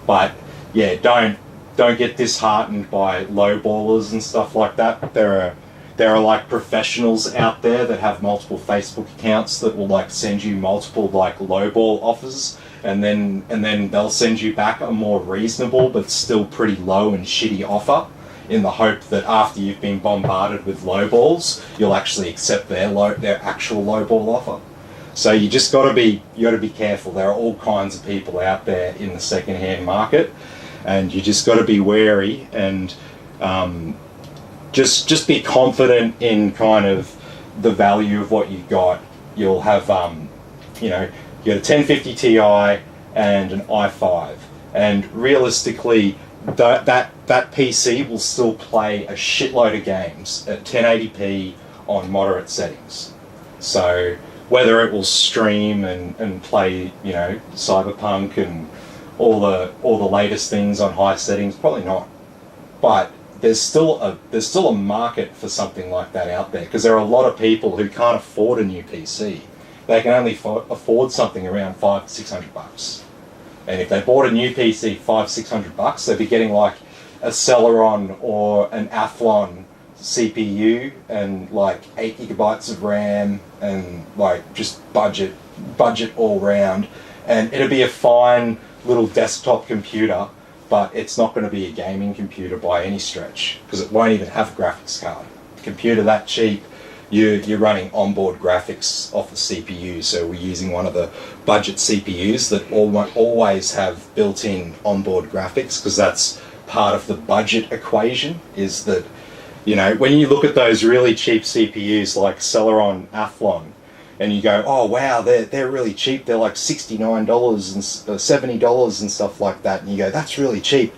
But yeah, don't get disheartened by lowballers and stuff like that. There are like professionals out there that have multiple Facebook accounts that will like send you multiple like lowball offers, and then they'll send you back a more reasonable but still pretty low and shitty offer, in the hope that after you've been bombarded with lowballs, you'll actually accept their actual lowball offer. So you got to be careful. There are all kinds of people out there in the second-hand market, and you just got to be wary and just be confident in kind of the value of what you got. You'll have you got a 1050 Ti and an i5, and realistically that PC will still play a shitload of games at 1080p on moderate settings. So whether it will stream and play, Cyberpunk and all the latest things on high settings, probably not. But there's still a market for something like that out there, because there are a lot of people who can't afford a new PC. They can only afford something around $500-600. And if they bought a new PC, $500-600, they'd be getting like a Celeron or an Athlon CPU and like 8 gigabytes of RAM and like just budget all round. And it'd be a fine little desktop computer, but it's not going to be a gaming computer by any stretch, because it won't even have a graphics card. A computer that cheap, you're running onboard graphics off the CPU. So we're using one of the budget CPUs that always have built-in onboard graphics, because that's part of the budget equation. Is that, when you look at those really cheap CPUs like Celeron, Athlon, and you go, oh wow, they're really cheap. They're like $69 and $70 and stuff like that, and you go, that's really cheap.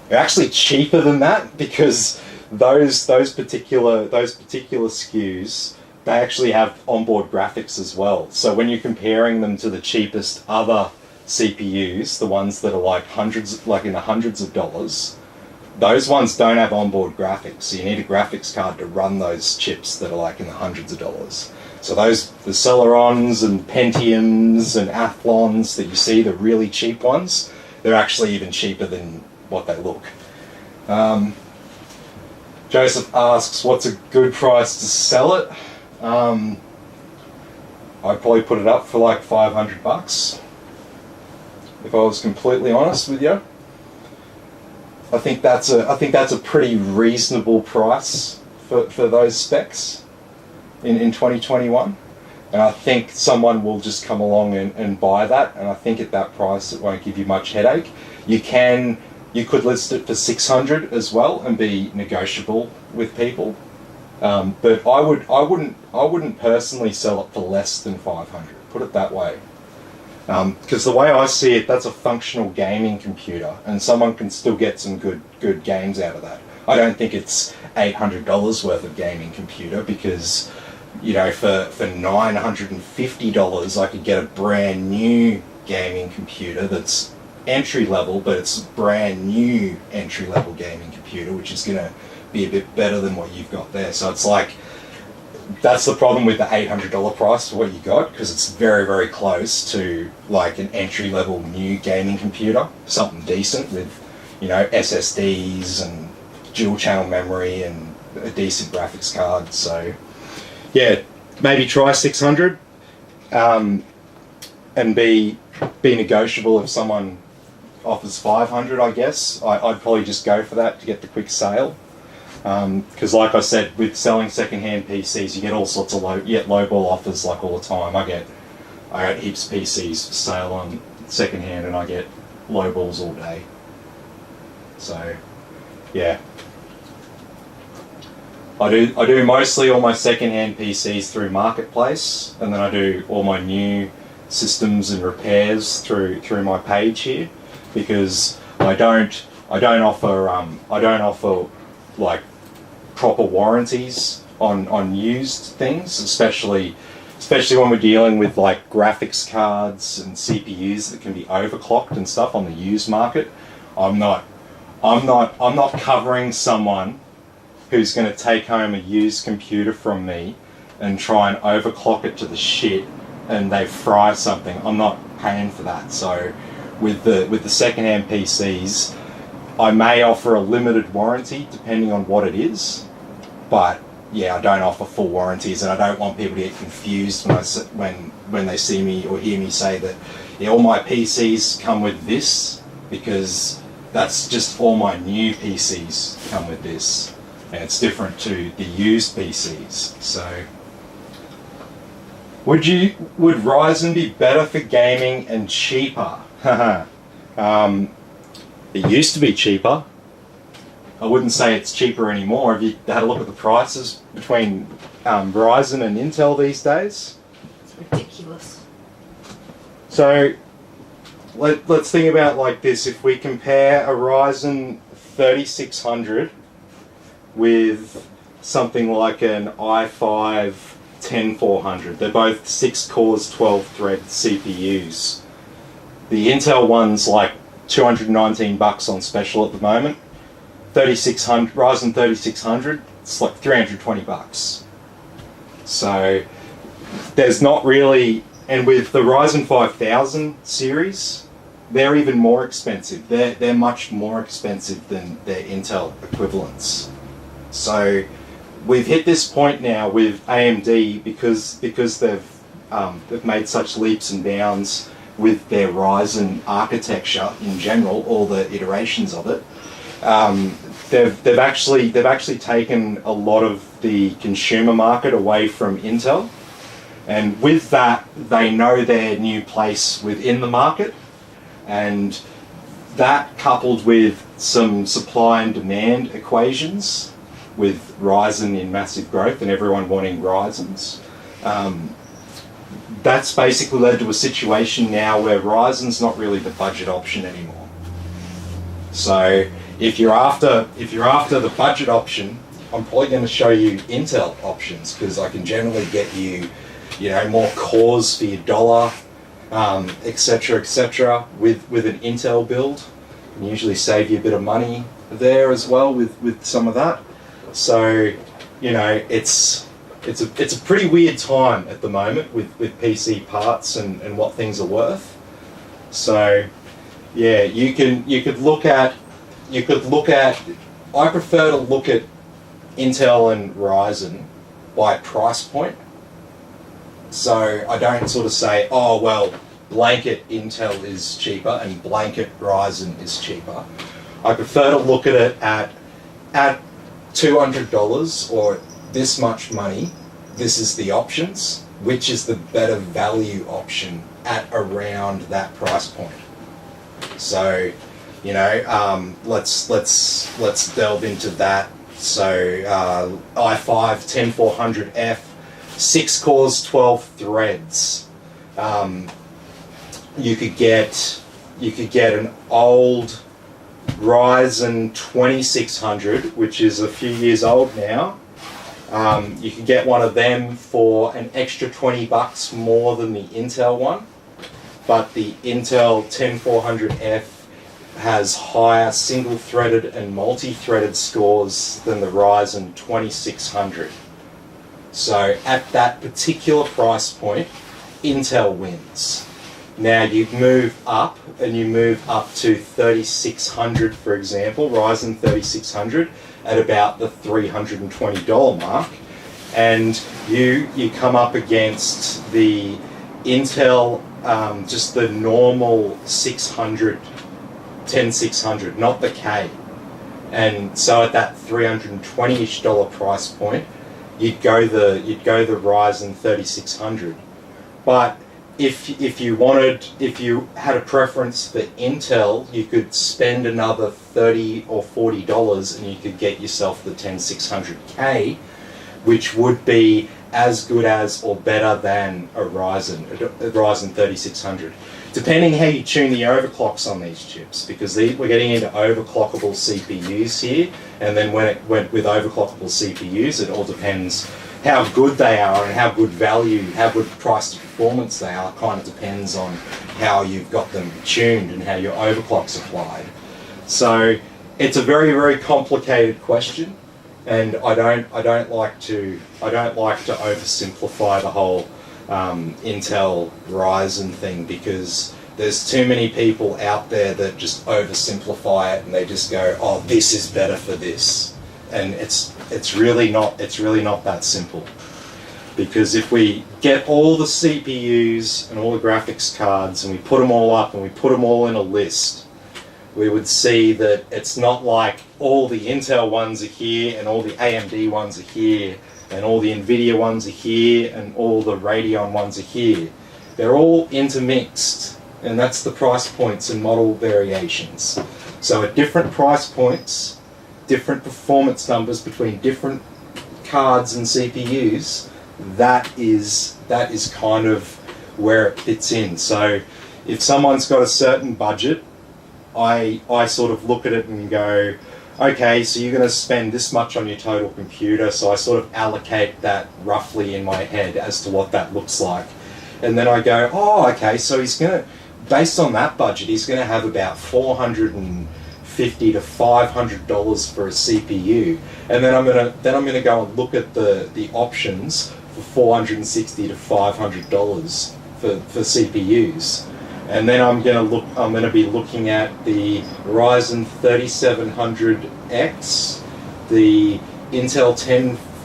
They're actually cheaper than that, because those particular SKUs, they actually have onboard graphics as well. So when you're comparing them to the cheapest other CPUs, the ones that are like in the hundreds of dollars, those ones don't have onboard graphics. So you need a graphics card to run those chips that are like in the hundreds of dollars. So the Celerons and Pentiums and Athlons that you see, the really cheap ones, they're actually even cheaper than what they look. Joseph asks, what's a good price to sell it? I'd probably put it up for like $500, if I was completely honest with you. I think that's a pretty reasonable price for those specs in 2021. And I think someone will just come along and buy that, and I think at that price it won't give you much headache. You could list it for $600 as well and be negotiable with people, but I wouldn't personally sell it for less than $500. Put it that way, because the way I see it, that's a functional gaming computer, and someone can still get some good games out of that. I don't think it's $800 worth of gaming computer, because for $950 I could get a brand new gaming computer that's entry level, but it's a brand new entry level gaming computer, which is going to be a bit better than what you've got there. So it's like, that's the problem with the $800 price for what you got, because it's very, very close to like an entry-level new gaming computer, something decent with, you know, SSDs and dual-channel memory and a decent graphics card. So, yeah, maybe try 600, and be negotiable if someone offers 500. I guess I'd probably just go for that to get the quick sale. Because like I said, with selling second-hand PCs, you get all sorts of lowball offers like all the time. I get heaps of PCs for sale on second-hand, and I get lowballs all day. So, yeah. I do mostly all my second-hand PCs through Marketplace, and then I do all my new systems and repairs through my page here, because I don't offer like proper warranties on used things, especially when we're dealing with like graphics cards and CPUs that can be overclocked and stuff on the used market. I'm not covering someone who's going to take home a used computer from me and try and overclock it to the shit and they fry something. I'm not paying for that. So with the second-hand PCs, I may offer a limited warranty depending on what it is, but yeah, I don't offer full warranties, and I don't want people to get confused when they see me or hear me say that, yeah, all my PCs come with this, because that's just all my new PCs come with this, and it's different to the used PCs. So, would Ryzen be better for gaming and cheaper? It used to be cheaper. I wouldn't say it's cheaper anymore. Have you had a look at the prices between Ryzen and Intel these days? It's ridiculous. So let's think about it like this. If we compare a Ryzen 3600 with something like an i5 10400, they're both 6 cores, 12 thread CPUs. The Intel one's like $219 on special at the moment. 3600 Ryzen 3600, it's like $320. So there's not really, and with the Ryzen 5000 series, they're even more expensive. They're much more expensive than their Intel equivalents. So we've hit this point now with AMD because they've made such leaps and bounds with their Ryzen architecture in general, all the iterations of it. They've actually taken a lot of the consumer market away from Intel, and with that they know their new place within the market, and that coupled with some supply and demand equations with Ryzen in massive growth and everyone wanting Ryzens, that's basically led to a situation now where Ryzen's not really the budget option anymore. So if you're after the budget option, I'm probably going to show you Intel options, because I can generally get you, more cores for your dollar, etc., with an Intel build. Can usually save you a bit of money there as well with some of that. So, it's a pretty weird time at the moment with PC parts and what things are worth. So, yeah, you could look at. I prefer to look at Intel and Ryzen by price point. So I don't sort of say, oh well, blanket Intel is cheaper and blanket Ryzen is cheaper. I prefer to look at it at $200 or this much money. This is the options. Which is the better value option at around that price point? So, let's delve into that. So i5 10400F, 6 cores, 12 threads. You could get an old Ryzen 2600, which is a few years old now. You could get one of them for an extra $20 more than the Intel one, but the Intel 10400F has higher single-threaded and multi-threaded scores than the Ryzen 2600. So at that particular price point, Intel wins. Now you move up, and you move up to 3600, for example, Ryzen 3600, at about the $320 mark, and you come up against the Intel, just the normal 600, 10600, not the K. And so at that $320-ish price point, you'd go the Ryzen 3600. But if you had a preference for Intel, you could spend another $30 or $40 and you could get yourself the 10600K, which would be as good as or better than a Ryzen 3600. Depending how you tune the overclocks on these chips, because we're getting into overclockable CPUs here, and then when it went with overclockable CPUs, it all depends how good they are and how good value, how good price to performance they are. Kind of depends on how you've got them tuned and how your overclock's applied. So it's a very, very complicated question, and I don't like to oversimplify the whole Intel Ryzen thing, because there's too many people out there that just oversimplify it and they just go, oh, this is better for this, and it's really not that simple. Because if we get all the CPUs and all the graphics cards and we put them all up and we put them all in a list, we would see that it's not like all the Intel ones are here and all the AMD ones are here and all the NVIDIA ones are here and all the Radeon ones are here. They're all intermixed, and that's the price points and model variations. So at different price points, different performance numbers between different cards and CPUs, that is kind of where it fits in. So if someone's got a certain budget, I sort of look at it and go, okay, so you're going to spend this much on your total computer, so I sort of allocate that roughly in my head as to what that looks like. And then I go, oh, okay, so he's going to, based on that budget, he's going to have about $450 to $500 for a CPU. And then I'm going to go and look at the options for $460 to $500 for CPUs. And then I'm going to be looking at the Ryzen 3700X, the Intel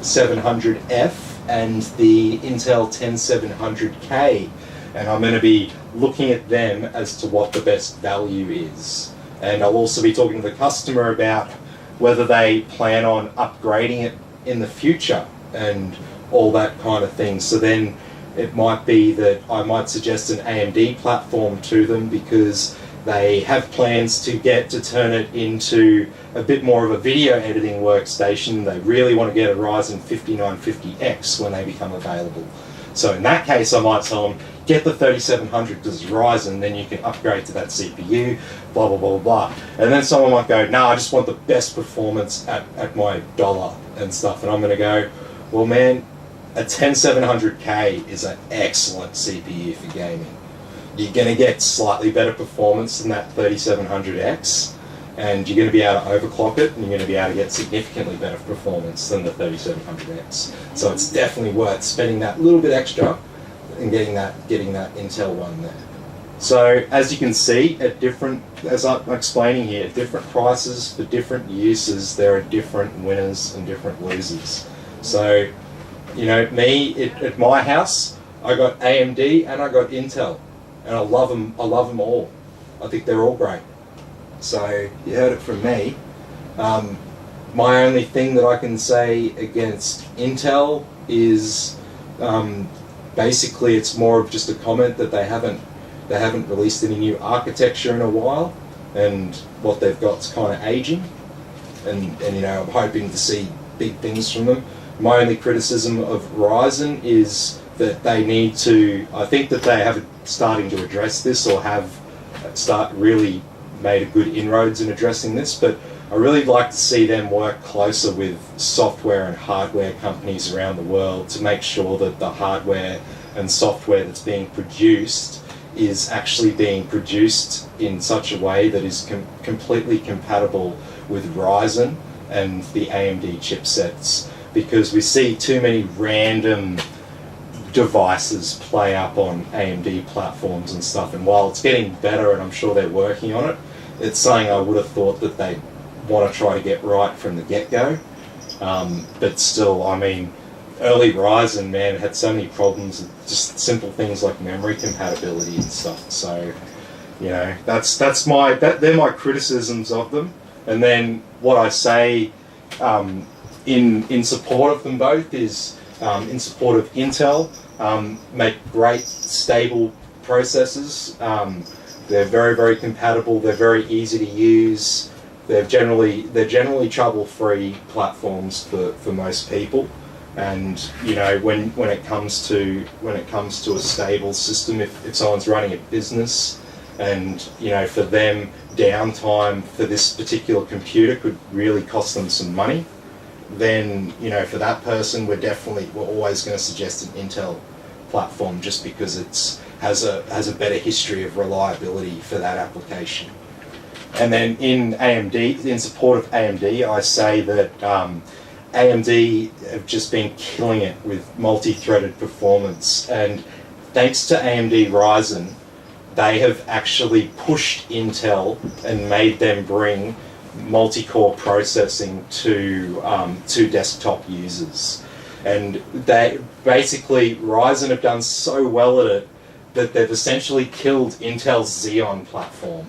10700F, and the Intel 10700K, and I'm going to be looking at them as to what the best value is. And I'll also be talking to the customer about whether they plan on upgrading it in the future and all that kind of thing. So then it might be that I might suggest an AMD platform to them because they have plans to turn it into a bit more of a video editing workstation. They really want to get a Ryzen 5950X when they become available. So in that case, I might tell them, get the 3700 because it's Ryzen, then you can upgrade to that CPU, blah, blah, blah, blah. And then someone might go, no, I just want the best performance at my dollar and stuff. And I'm going to go, well, man, a 10700K is an excellent CPU for gaming. You're going to get slightly better performance than that 3700X, and you're going to be able to overclock it, and you're going to be able to get significantly better performance than the 3700X. So it's definitely worth spending that little bit extra and getting that Intel one there. So as you can see, as I'm explaining here, at different prices for different uses, there are different winners and different losers. So, you know, at my house, I got AMD and I got Intel, and I love them all. I think they're all great. So you heard it from me. My only thing that I can say against Intel is basically it's more of just a comment that they haven't released any new architecture in a while, and what they've got's kind of aging, and you know, I'm hoping to see big things from them. My only criticism of Ryzen is that they need to, I think that they have starting to address this, or have really made a good inroads in addressing this, but I really like to see them work closer with software and hardware companies around the world to make sure that the hardware and software that's being produced is actually being produced in such a way that is completely compatible with Ryzen and the AMD chipsets. because we see too many random devices play up on AMD platforms and stuff, and while it's getting better and I'm sure they're working on it, it's something I would have thought that they want to try to get right from the get-go. But still, I mean, early Ryzen, man, had so many problems, just simple things like memory compatibility and stuff. So, you know, they're my criticisms of them. And then what I say in support of them both is in support of Intel, make great stable processors. They're very, very compatible. They're very easy to use. They're generally trouble-free platforms for most people. And you know, when it comes to a stable system, if someone's running a business, and you know, for them, downtime for this particular computer could really cost them some money, then you know, for that person, we're always going to suggest an Intel platform, just because it has a better history of reliability for that application. And then in support of AMD, I say that AMD have just been killing it with multi-threaded performance, and thanks to AMD Ryzen, they have actually pushed Intel and made them bring multi-core processing to desktop users. And they basically, Ryzen have done so well at it that they've essentially killed Intel's Xeon platform.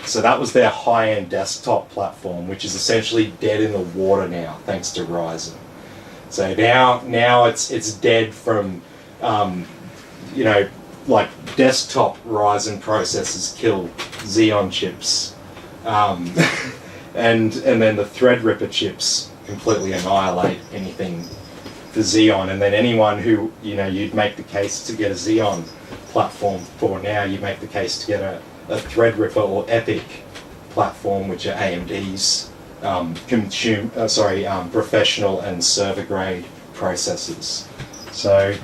So that was their high-end desktop platform, which is essentially dead in the water now, thanks to Ryzen. So now it's dead from, you know, like desktop Ryzen processors kill Xeon chips, and then the Threadripper chips completely annihilate anything for Xeon. And then anyone who, you know, you'd make the case to get a Xeon platform for now, you make the case to get a Threadripper or Epic platform, which are AMD's professional and server grade processors. So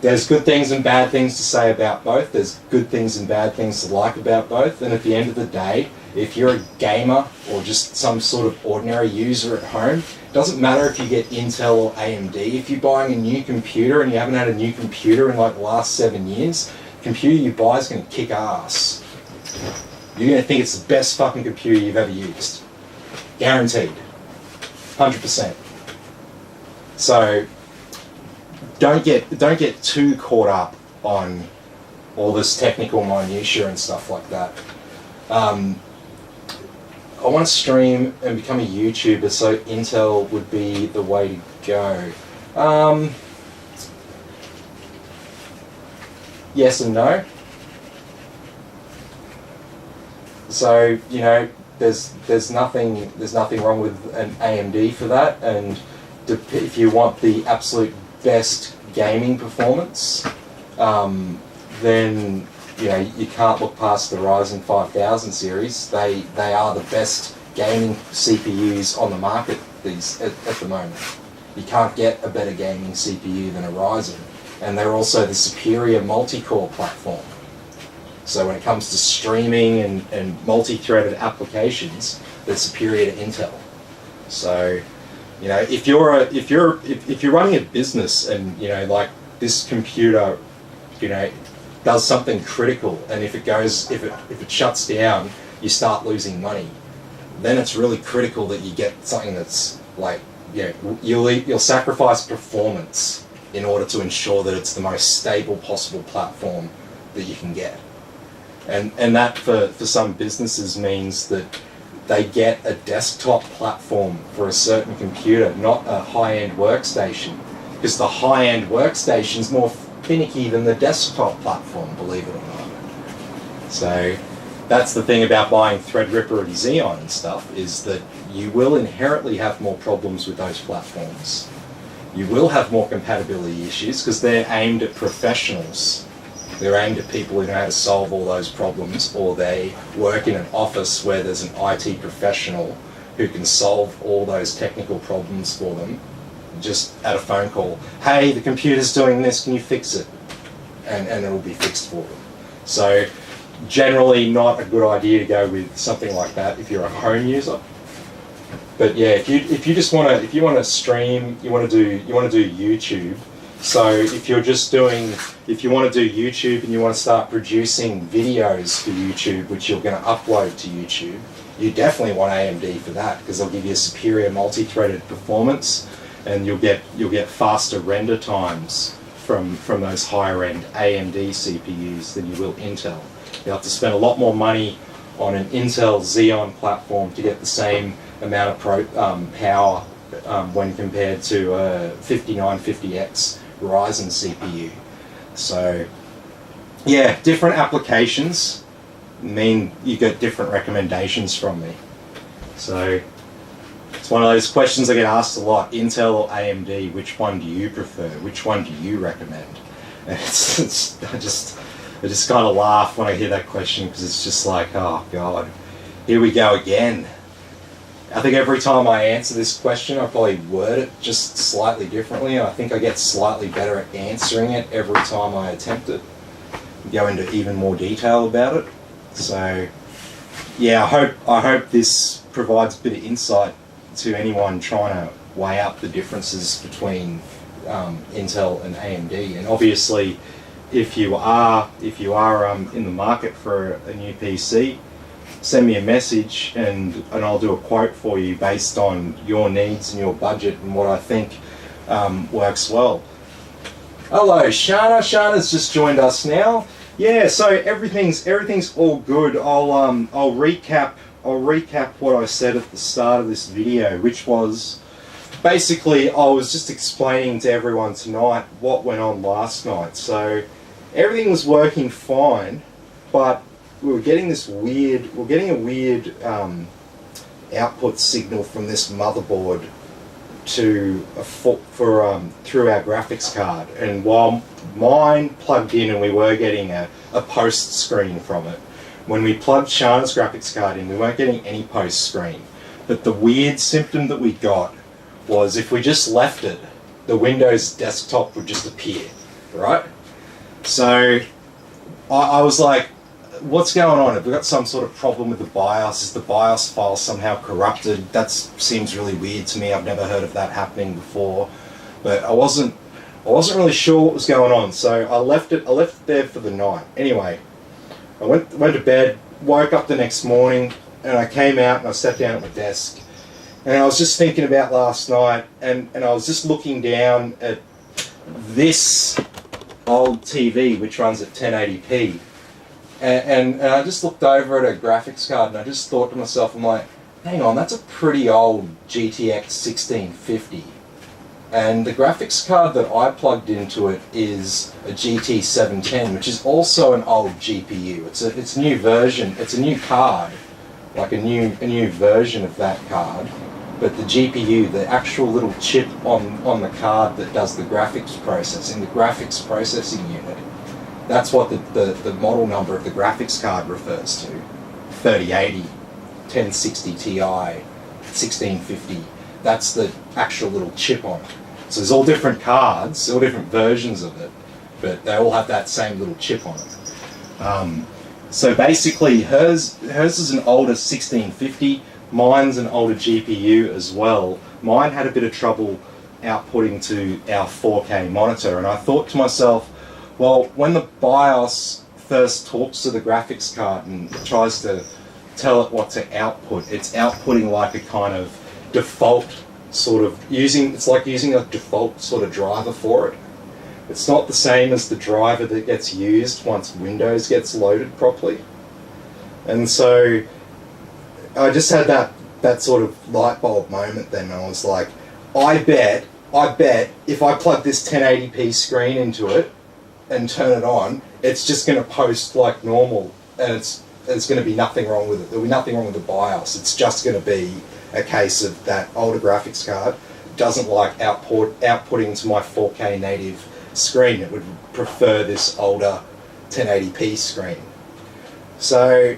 there's good things and bad things to say about both. There's good things and bad things to like about both. And at the end of the day, if you're a gamer or just some sort of ordinary user at home, it doesn't matter if you get Intel or AMD. If you're buying a new computer and you haven't had a new computer in like the last 7 years, the computer you buy is going to kick ass. You're going to think it's the best fucking computer you've ever used. Guaranteed. 100%. So don't get too caught up on all this technical minutiae and stuff like that. I want to stream and become a YouTuber, so Intel would be the way to go. Yes and no. So, you know, there's nothing wrong with an AMD for that, and if you want the absolute best gaming performance, then you know, you can't look past the Ryzen 5000 series. They are the best gaming CPUs on the market at the moment. You can't get a better gaming CPU than a Ryzen, and they're also the superior multi-core platform. So when it comes to streaming and multi-threaded applications, they're superior to Intel. So, you know, if you're running a business and, you know, like this computer, you know, does something critical, and if it shuts down, you start losing money, then it's really critical that you get something that's like, you know, you'll sacrifice performance in order to ensure that it's the most stable possible platform that you can get. And that for some businesses means that they get a desktop platform for a certain computer, not a high-end workstation, because the high-end workstation is more finicky than the desktop platform, believe it or not. So that's the thing about buying Threadripper and Xeon and stuff, is that you will inherently have more problems with those platforms. You will have more compatibility issues because they're aimed at professionals. They're aimed at people who know how to solve all those problems, or they work in an office where there's an IT professional who can solve all those technical problems for them just at a phone call. Hey, the computer's doing this, can you fix it? And it'll be fixed for them. So generally not a good idea to go with something like that if you're a home user. But yeah, if you just want to, if you want to stream, you want to do YouTube. So if you want to do YouTube and you want to start producing videos for YouTube, which you're going to upload to YouTube, you definitely want AMD for that, because they'll give you a superior multi-threaded performance, and you'll get faster render times from those higher end AMD CPUs than you will Intel. You'll have to spend a lot more money on an Intel Xeon platform to get the same amount of power when compared to a 5950X Ryzen CPU. So yeah, different applications mean you get different recommendations from me. So it's one of those questions I get asked a lot: Intel or AMD, which one do you prefer? Which one do you recommend? And I just kind of laugh when I hear that question, because it's just like, oh God, here we go again. I think every time I answer this question, I probably word it just slightly differently, and I think I get slightly better at answering it every time I attempt it. Go into even more detail about it. So yeah, I hope this provides a bit of insight to anyone trying to weigh up the differences between Intel and AMD. And obviously, if you are in the market for a new PC, send me a message and I'll do a quote for you based on your needs and your budget and what I think works well. Hello, Shana. Shana's just joined us now. Yeah, so everything's all good. I'll recap what I said at the start of this video, which was basically I was just explaining to everyone tonight what went on last night. So everything was working fine, but we were getting a weird output signal from this motherboard through our graphics card. And while mine plugged in and we were getting a post screen from it, when we plugged Shana's graphics card in, we weren't getting any post screen. But the weird symptom that we got was if we just left it, the Windows desktop would just appear, right? So I was like, what's going on? Have we got some sort of problem with the BIOS? Is the BIOS file somehow corrupted? That seems really weird to me. I've never heard of that happening before. But I wasn't really sure what was going on, so I left it there for the night. Anyway, I went to bed, woke up the next morning, and I came out and I sat down at my desk. And I was just thinking about last night, and I was just looking down at this old TV, which runs at 1080p. And I just looked over at a graphics card and I just thought to myself, I'm like, hang on, that's a pretty old GTX 1650. And the graphics card that I plugged into it is a GT 710, which is also an old GPU. It's a new version, it's a new card, like a new version of that card. But the GPU, the actual little chip on the card that does the graphics processing, the graphics processing unit, that's what the model number of the graphics card refers to. 3080, 1060 Ti, 1650. That's the actual little chip on it. So there's all different cards, all different versions of it, but they all have that same little chip on it. So basically, hers is an older 1650. Mine's an older GPU as well. Mine had a bit of trouble outputting to our 4K monitor, and I thought to myself, well, when the BIOS first talks to the graphics card and tries to tell it what to output, it's outputting like a kind of default sort of it's like using a default sort of driver for it. It's not the same as the driver that gets used once Windows gets loaded properly. And so I just had that sort of light bulb moment then. I was like, I bet if I plug this 1080p screen into it and turn it on, it's just going to post like normal, and it's going to be nothing wrong with it. There'll be nothing wrong with the BIOS. It's just going to be a case of that older graphics card doesn't like outputting to my 4K native screen. It would prefer this older 1080p screen. So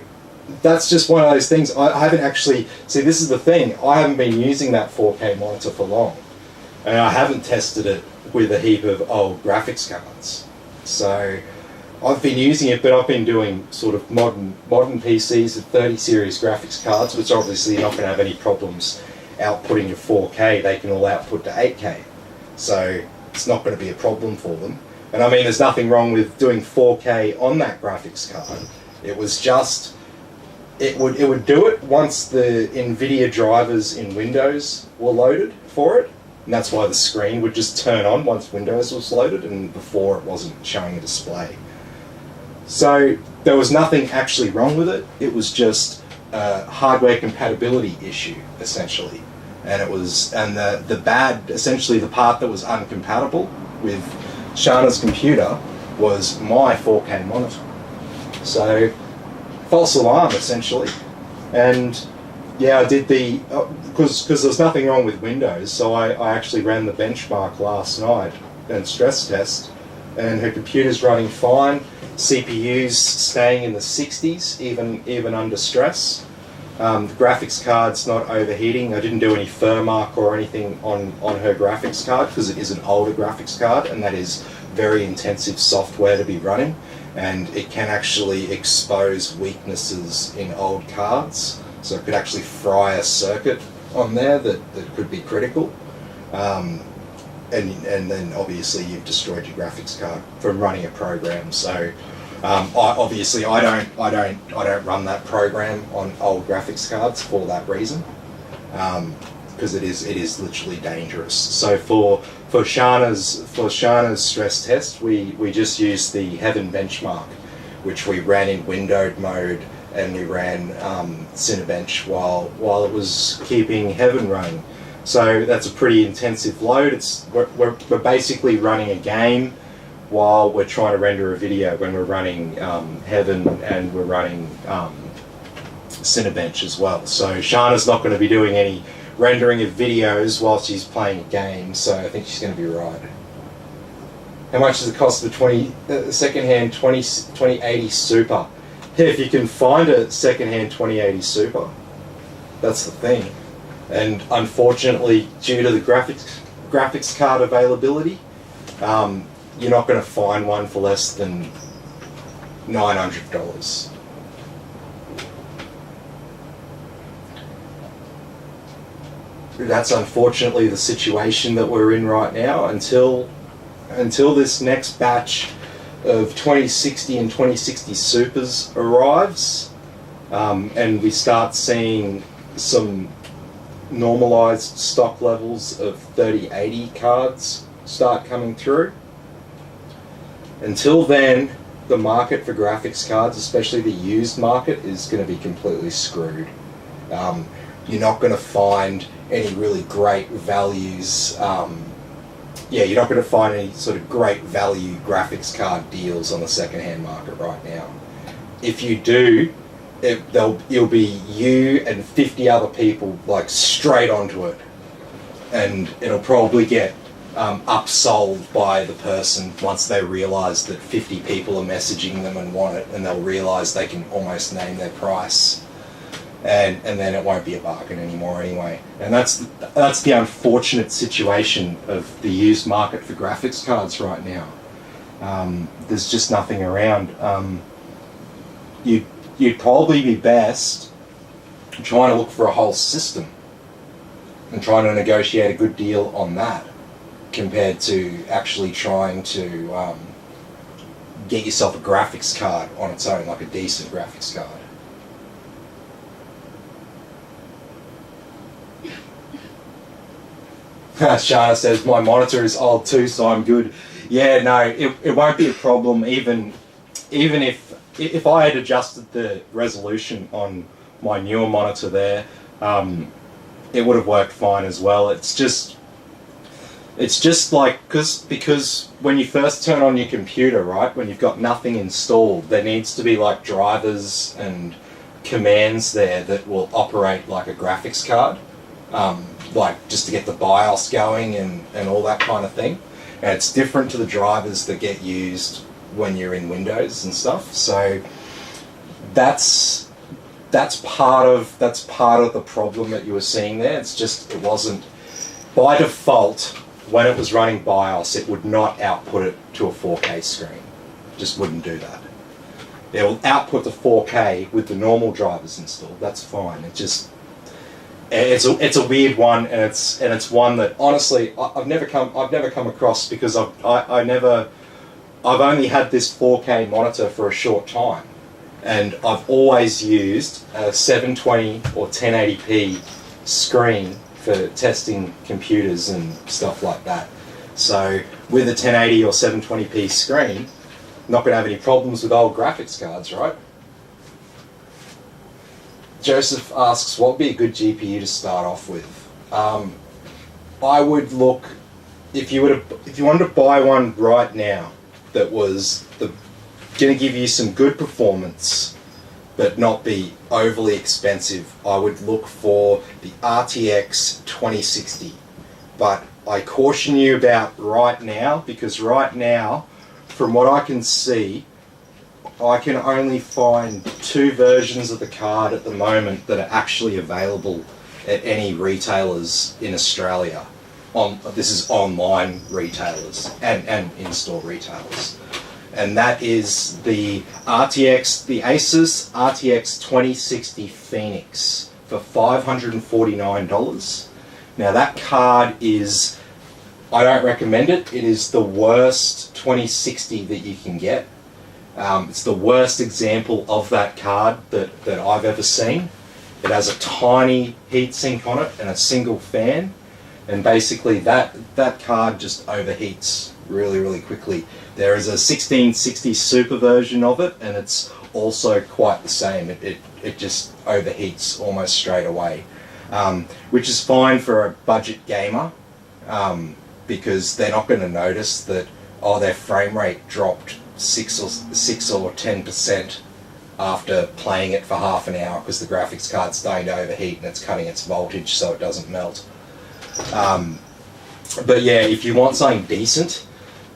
that's just one of those things. I haven't actually, see, this is the thing, I haven't been using that 4K monitor for long, and I haven't tested it with a heap of old graphics cards. So I've been using it, but I've been doing sort of modern PCs with 30 series graphics cards, which obviously not going to have any problems outputting to 4K, they can all output to 8K. So it's not going to be a problem for them. And I mean, there's nothing wrong with doing 4K on that graphics card. It was just, it would do it once the NVIDIA drivers in Windows were loaded for it. And that's why the screen would just turn on once Windows was loaded, and before it wasn't showing a display. So there was nothing actually wrong with it. It was just a hardware compatibility issue, essentially. And it was, and the bad, essentially the part that was uncompatible with Shana's computer was my 4K monitor. So, false alarm, essentially. And yeah, I did the, because there's nothing wrong with Windows, so I actually ran the benchmark last night and stress test, and her computer's running fine. CPU's staying in the 60s, even under stress. The graphics card's not overheating. I didn't do any firmmark or anything on her graphics card because it is an older graphics card, and that is very intensive software to be running, and it can actually expose weaknesses in old cards. So it could actually fry a circuit on there that could be critical. And then obviously you've destroyed your graphics card from running a program. So I don't run that program on old graphics cards for that reason, because it is literally dangerous. So for Shana's stress test, we just used the Heaven benchmark, which we ran in windowed mode, and we ran Cinebench while it was keeping Heaven running. So that's a pretty intensive load. We're basically running a game while we're trying to render a video when we're running Heaven and we're running Cinebench as well. So Shana's not going to be doing any rendering of videos while she's playing a game, so I think she's going to be right. How much does it cost for second-hand 2080 Super? Yeah, if you can find a second-hand 2080 Super, that's the thing. And unfortunately, due to the graphics card availability, you're not going to find one for less than $900. That's unfortunately the situation that we're in right now until this next batch of 2060 and 2060 Supers arrives, and we start seeing some normalized stock levels of 3080 cards start coming through. Until then, the market for graphics cards, especially the used market, is going to be completely screwed. You're not going to find any really great values. You're not going to find any sort of great value graphics card deals on the second-hand market right now. If you do, it'll be you and 50 other people like straight onto it, and it'll probably get upsold by the person once they realise that 50 people are messaging them and want it, and they'll realise they can almost name their price, and then it won't be a bargain anymore anyway. And that's the unfortunate situation of the used market for graphics cards right now. There's just nothing around. You'd probably be best trying to look for a whole system and trying to negotiate a good deal on that, compared to actually trying to get yourself a graphics card on its own, like a decent graphics card. Shana says, my monitor is old too, so I'm good. Yeah, no, it won't be a problem, even if I had adjusted the resolution on my newer monitor there, it would have worked fine as well. It's just like, because when you first turn on your computer, right, when you've got nothing installed, there needs to be like drivers and commands there that will operate like a graphics card, like just to get the BIOS going and all that kind of thing. And it's different to the drivers that get used when you're in Windows and stuff. So that's part of the problem that you were seeing there. It's just, it wasn't, by default, when it was running BIOS, it would not output it to a 4K screen. Just wouldn't do that. It will output the 4K with the normal drivers installed. That's fine. It's a weird one, and it's one that honestly I've never come across, because I've only had this 4K monitor for a short time, and I've always used a 720 or 1080p screen for testing computers and stuff like that. So with a 1080 or 720p screen, not going to have any problems with old graphics cards, right? Joseph asks, what would be a good GPU to start off with? I would look, if you wanted to buy one right now that was going to give you some good performance but not be overly expensive, I would look for the RTX 2060. But I caution you about right now, because right now, from what I can see, I can only find 2 versions of the card at the moment that are actually available at any retailers in Australia. This is online retailers and in-store retailers. And that is the Asus RTX 2060 Phoenix for $549. Now that card is, I don't recommend it. It is the worst 2060 that you can get. It's the worst example of that card that I've ever seen. It has a tiny heatsink on it and a single fan, and basically that card just overheats really, really quickly. There is a 1660 Super version of it, and it's also quite the same. It just overheats almost straight away, which is fine for a budget gamer, because they're not going to notice that, oh, their frame rate dropped 6 or 10% after playing it for half an hour because the graphics card's starting to overheat and it's cutting its voltage so it doesn't melt. But yeah, if you want something decent,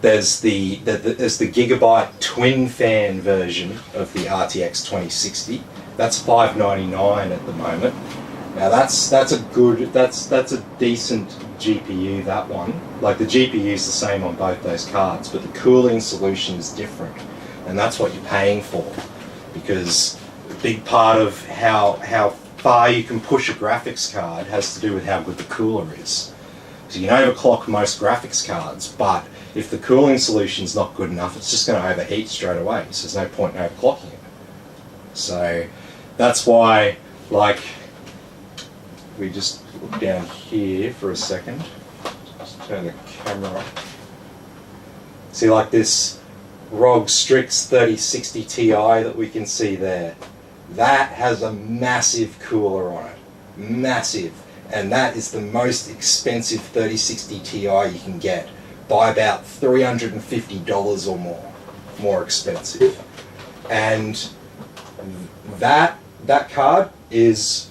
there's the Gigabyte twin fan version of the RTX 2060. That's $599 at the moment. Now that's a decent GPU, that one. Like, the GPU is the same on both those cards, but the cooling solution is different, and that's what you're paying for, because a big part of how far you can push a graphics card has to do with how good the cooler is. So you can overclock most graphics cards, but if the cooling solution's not good enough, it's just going to overheat straight away, so there's no point in overclocking it. So that's why, like, we just look down here for a second. Just turn the camera off. See, like this ROG Strix 3060 Ti that we can see there. That has a massive cooler on it. Massive. And that is the most expensive 3060 Ti you can get, by about $350 or more expensive. And that card is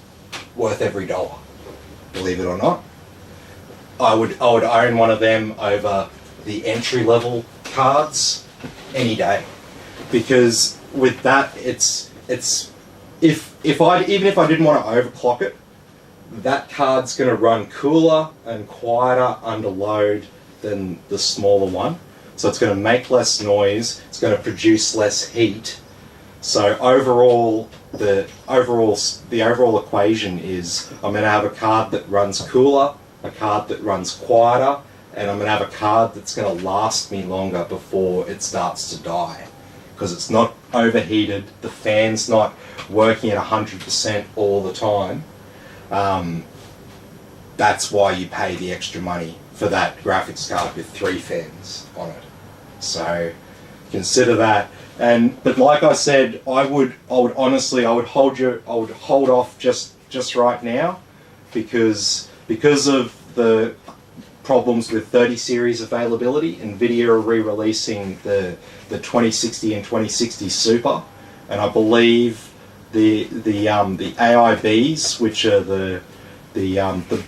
worth every dollar, believe it or not. I would own one of them over the entry level cards any day, because with that even if I didn't want to overclock it, that card's going to run cooler and quieter under load than the smaller one, so it's going to make less noise, it's going to produce less heat. So overall, the overall equation is, I'm going to have a card that runs cooler, a card that runs quieter, and I'm going to have a card that's going to last me longer before it starts to die, because it's not overheated, the fan's not working at 100% all the time. That's why you pay the extra money for that graphics card with 3 fans on it. So consider that. But like I said, I would honestly hold off just right now, because of the problems with 30 series availability. Nvidia are re-releasing the 2060 and 2060 Super, and I believe the AIBs, which are the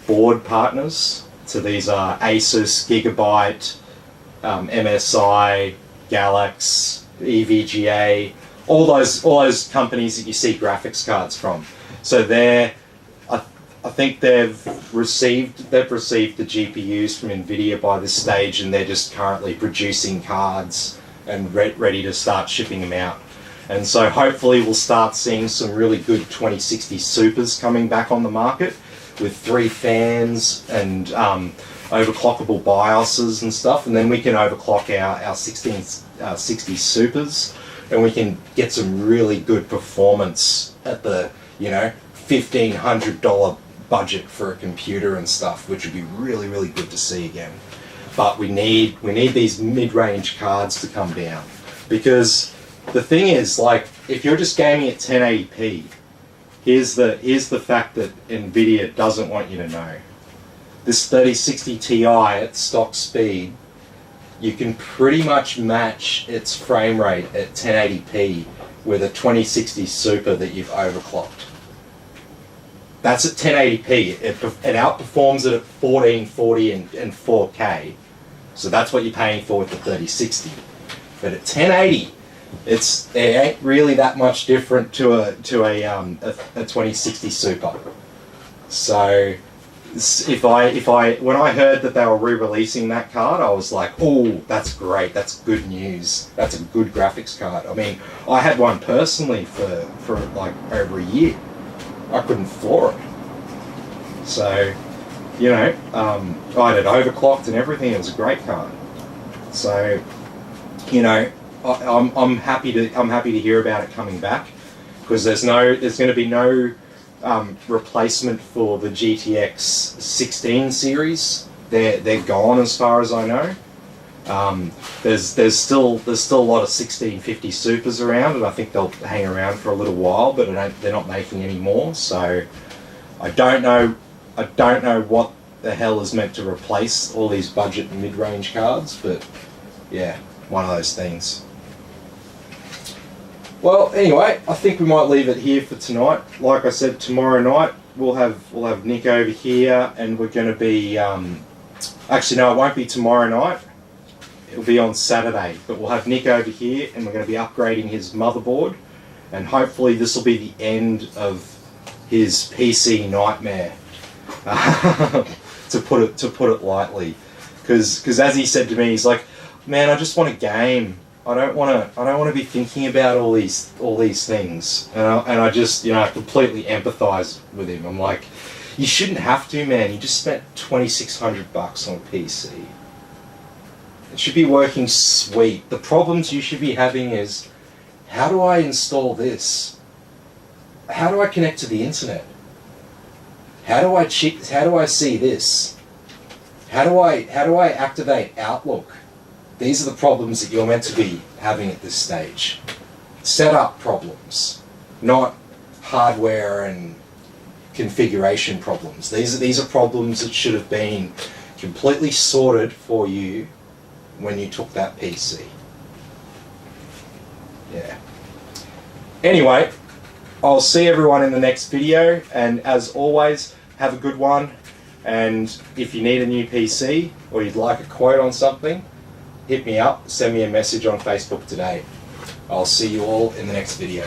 board partners. So these are Asus, Gigabyte, MSI, Galax, EVGA, all those companies that you see graphics cards from. So I think they've received the GPUs from Nvidia by this stage, and they're just currently producing cards and ready to start shipping them out. And so hopefully we'll start seeing some really good 2060 Supers coming back on the market, with 3 fans and overclockable BIOSes and stuff, and then we can overclock our 1660 supers, and we can get some really good performance at the, you know, $1,500 budget for a computer and stuff, which would be really, really good to see again. But we need these mid-range cards to come down, because the thing is, like, if you're just gaming at 1080p, here's the fact that NVIDIA doesn't want you to know. This 3060 Ti at stock speed, you can pretty much match its frame rate at 1080p with a 2060 Super that you've overclocked. That's at 1080p. It outperforms it at 1440 and 4K. So that's what you're paying for with the 3060. But at 1080, it ain't really that much different to a 2060 Super. So when I heard that they were re-releasing that card, I was like, oh, that's great, that's good news, that's a good graphics card. I mean, I had one personally for like over a year. I couldn't floor it. So, you know, I had it overclocked and everything. It was a great card. So, you know, I'm happy to hear about it coming back, because there's going to be no replacement for the GTX 16 series. They're gone as far as I know. There's still a lot of 1650 Supers around, and I think they'll hang around for a little while, but they're not making any more. So I don't know what the hell is meant to replace all these budget and mid-range cards, but yeah, one of those things. Well, anyway, I think we might leave it here for tonight. Like I said, tomorrow night we'll have Nick over here, and we're going to be actually no, it won't be tomorrow night. It'll be on Saturday, but we'll have Nick over here, and we're going to be upgrading his motherboard, and hopefully this will be the end of his PC nightmare, to put it lightly. Because as he said to me, he's like, man, I just want a game. I don't want to be thinking about all these things, and I just, you know, I completely empathise with him. I'm like, you shouldn't have to, man. You just spent $2,600 on a PC. It should be working sweet. The problems you should be having is, how do I install this? How do I connect to the internet? How do I see this? How do I activate Outlook? These are the problems that you're meant to be having at this stage. Setup problems, not hardware and configuration problems. These are problems that should have been completely sorted for you when you took that PC. Yeah. Anyway, I'll see everyone in the next video, and as always, have a good one. And if you need a new PC or you'd like a quote on something, hit me up, send me a message on Facebook today. I'll see you all in the next video.